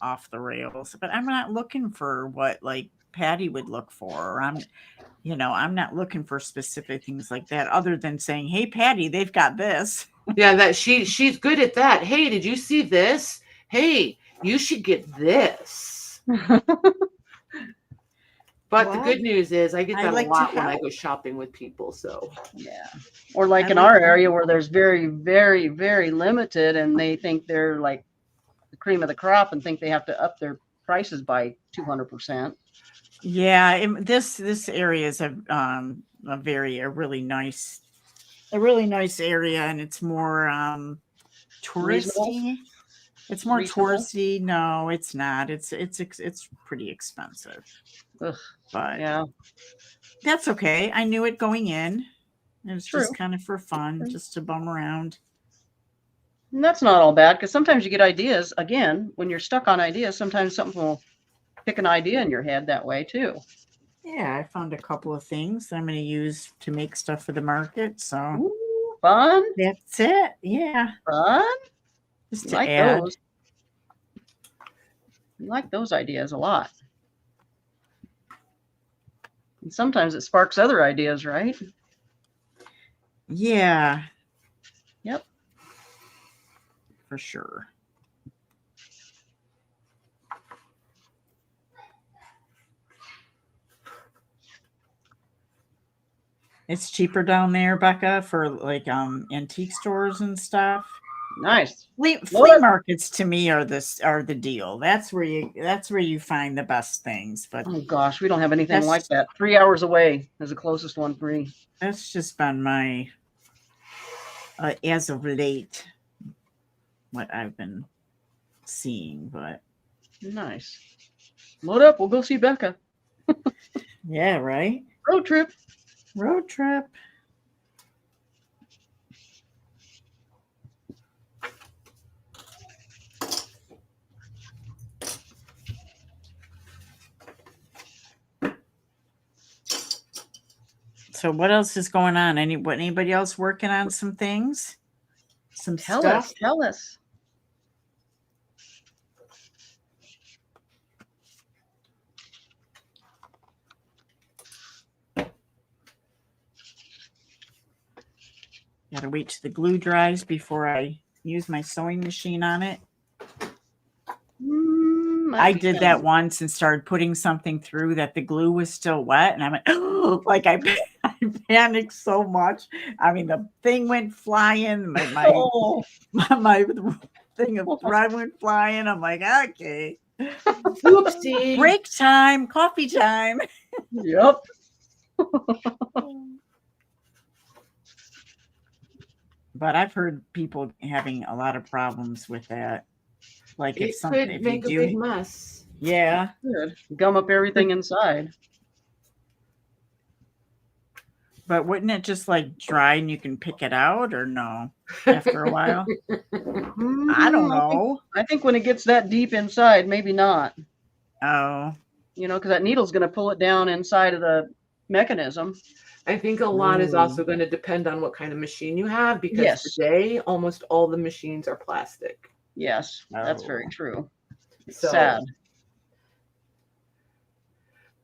off the rails. But I'm not looking for what like Patty would look for. Or I'm not looking for specific things like that other than saying, "Hey Patty, they've got this." Yeah, that she's good at that. Hey, did you see this? Hey, you should get this. But Well, the good news is I get I that like a to lot when I help. go shopping with people. So Yeah. Or like I in like our that. area where there's very, very, very limited and they think they're like the cream of the crop and think they have to up their prices by 200%. Yeah, this area is a really nice area, and it's more Reasonable? touristy. It's more Reasonable? touristy. No, it's not. It's pretty expensive. Ugh, But yeah. that's okay. I knew it going in. It was just True. kind of for fun, True. just to bum around. And that's not all bad because sometimes you get ideas. Again, when you're stuck on ideas, sometimes something will pick an idea in your head that way too. Yeah, I found a couple of things I'm going to use to make stuff for the market. So Ooh, fun, that's it. Yeah, fun. just You to like add. those. You like those ideas a lot. And sometimes it sparks other ideas, right? Yeah. Yep. For sure. It's cheaper down there, Becca, for like antique stores and stuff. Nice. Flea markets to me are the deal. That's where you find the best things. But Oh gosh, we don't have anything That's- like that. 3 hours away is the closest one for me. that's just been my as of late what I've been seeing. But Nice. Load up. We'll go see Becca. yeah, right. Road trip. Road trip. So what else is going on? Anybody else working on some things? Some Tell stuff? us. Tell us. Gotta wait till the glue dries before I use my sewing machine on it. I did that once and started putting something through that the glue was still wet, and I went, oh, like I panicked so much. I mean, the thing went flying. My thing of thread went flying. I'm like, okay, Oopsie. break time, coffee time. Yep. But I've heard people having a lot of problems with that. Like It if something, could if make you a big do, mess. yeah. Good. Gum up everything inside. But wouldn't it just like dry and you can pick it out, or no? After a while, I don't know. I think when it gets that deep inside, maybe not. Oh, You know, because that needle's going to pull it down inside of the mechanism. I think a lot is also Ooh. going to depend on what kind of machine you have, because Yes. today almost all the machines are plastic. Yes, that's very Oh. true. It's So- sad.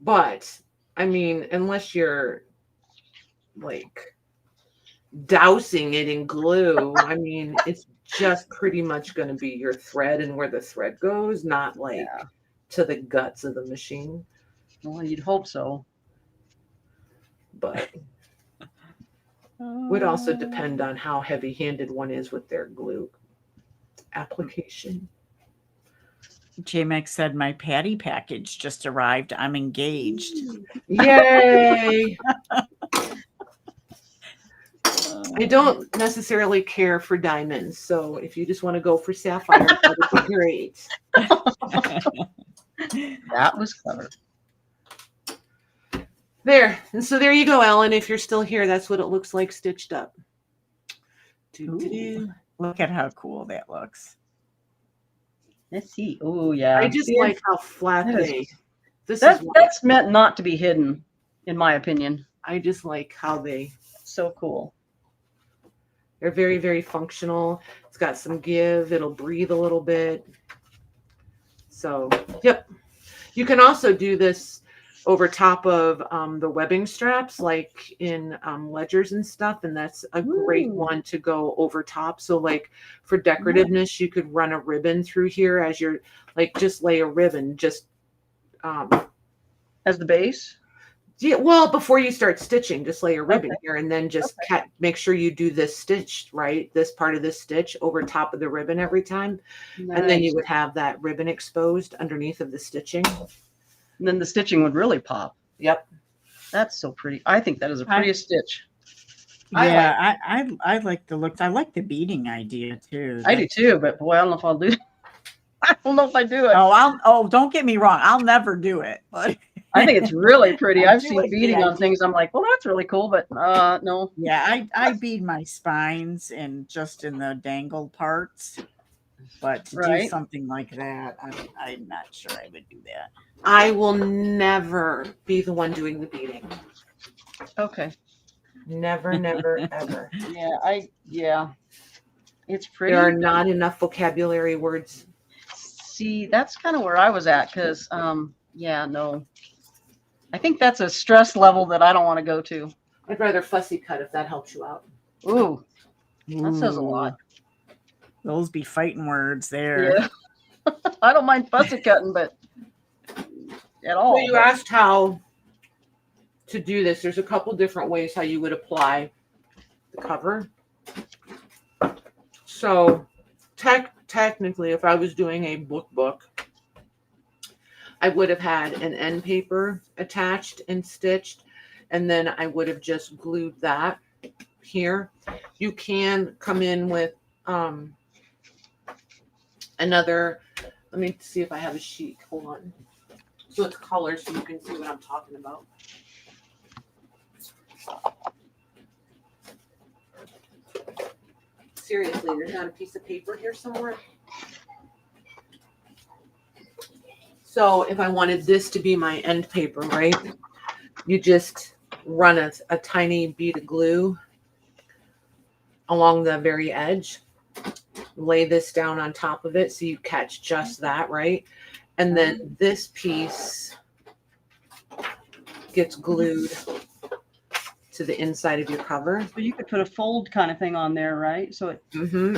But I mean, unless you're like dousing it in glue, I mean, it's just pretty much going to be your thread and where the thread goes, not like Yeah. to the guts of the machine. Well, you'd hope so. But would also depend on how heavy-handed one is with their glue application. JMX said my patty package just arrived. I'm engaged. Yay! I don't necessarily care for diamonds, so if you just want to go for sapphire, that would be great. That was clever. There. And so there you go, Ellen. If you're still here, that's what it looks like stitched up. Ooh. Look at how cool that looks. Let's see. Oh, yeah. I just See, like how flat that is- they. This that's, is. that's meant not to be hidden, in my opinion. I just like how they're So cool. very, very functional. It's got some give. It'll breathe a little bit. So, yep. You can also do this over top of the webbing straps, like in ledgers and stuff, and that's a great Ooh. one to go over top. So, like for decorativeness, you could run a ribbon through here as you're like just lay a ribbon, just As the base? yeah. Well, before you start stitching, just lay a ribbon Okay. here, and then just make sure you do this stitch right, this part of this stitch over top of the ribbon every time, and then you would have that ribbon exposed underneath of the stitching. And then the stitching would really pop. Yep. That's so pretty. I think that is the prettiest stitch. Yeah, I like the look. I like the beading idea too. I do too, but boy, I don't know if I'll do it. I don't know if I do it. Oh, don't get me wrong. I'll never do it. But I think it's really pretty. I I've do seen like the beading on idea. things. I'm like, well, that's really cool, but no. yeah, I bead my spines and just in the dangled parts. But to do Right. something like that, I'm not sure I would do that. I will never be the one doing the beading. Okay. Never, never, ever. Yeah. It's pretty. There are not enough vocabulary words. See, that's kind of where I was at because, no. I think that's a stress level that I don't want to go to. I'd rather fussy cut if that helps you out. Ooh, that says a lot. Those be fighting words there. Yeah. I don't mind fussy cutting, but at all. So you asked how to do this. There's a couple different ways how you would apply the cover. So Technically, if I was doing a book, I would have had an end paper attached and stitched, and then I would have just glued that here. You can come in with another, let me see if I have a sheet. Hold on. So it's color so you can see what I'm talking about. Seriously, there's not a piece of paper here somewhere? So if I wanted this to be my end paper, right? You just run a tiny bead of glue along the very edge, lay this down on top of it so you catch just that, right? And then this piece gets glued to the inside of your cover. But you could put a fold kind of thing on there, right? So it.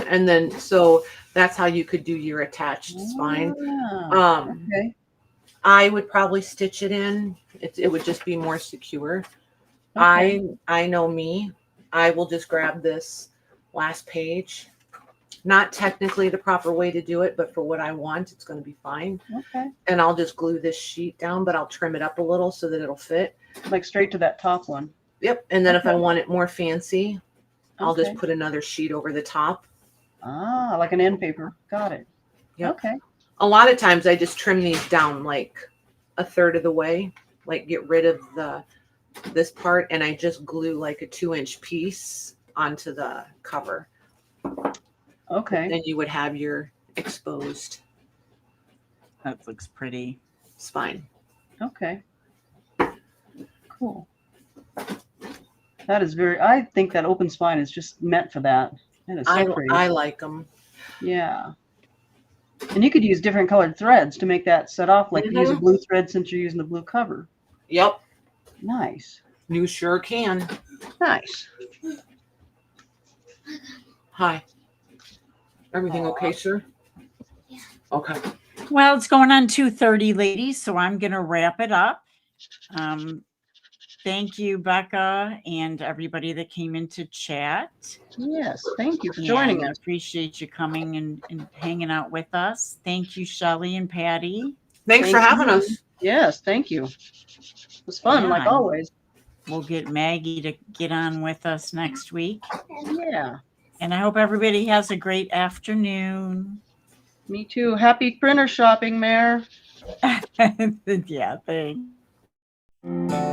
And then, so that's how you could do your attached spine. Okay. I would probably stitch it in. It would just be more secure. Okay. I know me. I will just grab this last page. Not technically the proper way to do it, but for what I want, it's going to be fine. Okay. And I'll just glue this sheet down, but I'll trim it up a little so that it'll fit. Like straight to that top one. Yep. And then if I Okay. want it more fancy, I'll Okay. just put another sheet over the top. Ah, like an end paper. Got it. Yep. Okay. A lot of times I just trim these down like a third of the way, like get rid of this part, and I just glue like a 2-inch piece onto the cover. Okay. Then you would have your exposed That looks pretty. spine. Okay. Cool. That is very, I think that open spine is just meant for that. That is so pretty. I like them. Yeah. And you could use different colored threads to make that set off. Like use a blue thread since you're using the blue cover. Yep. Nice. You sure can. Nice. Hi. Everything okay, sir? Yeah. Okay. Well, it's going on 2:30, ladies, so I'm going to wrap it up. Thank you, Becca, and everybody that came in to chat. Yes. Thank you for joining And us. appreciate you coming and hanging out with us. Thank you, Shelley and Patty. Thanks for Thank having you. us. Yes. Thank you. It was fun, Yeah. like always. We'll get Maggie to get on with us next week. Yeah. And I hope everybody has a great afternoon. Me too. Happy printer shopping, Mayor. Yeah, thanks.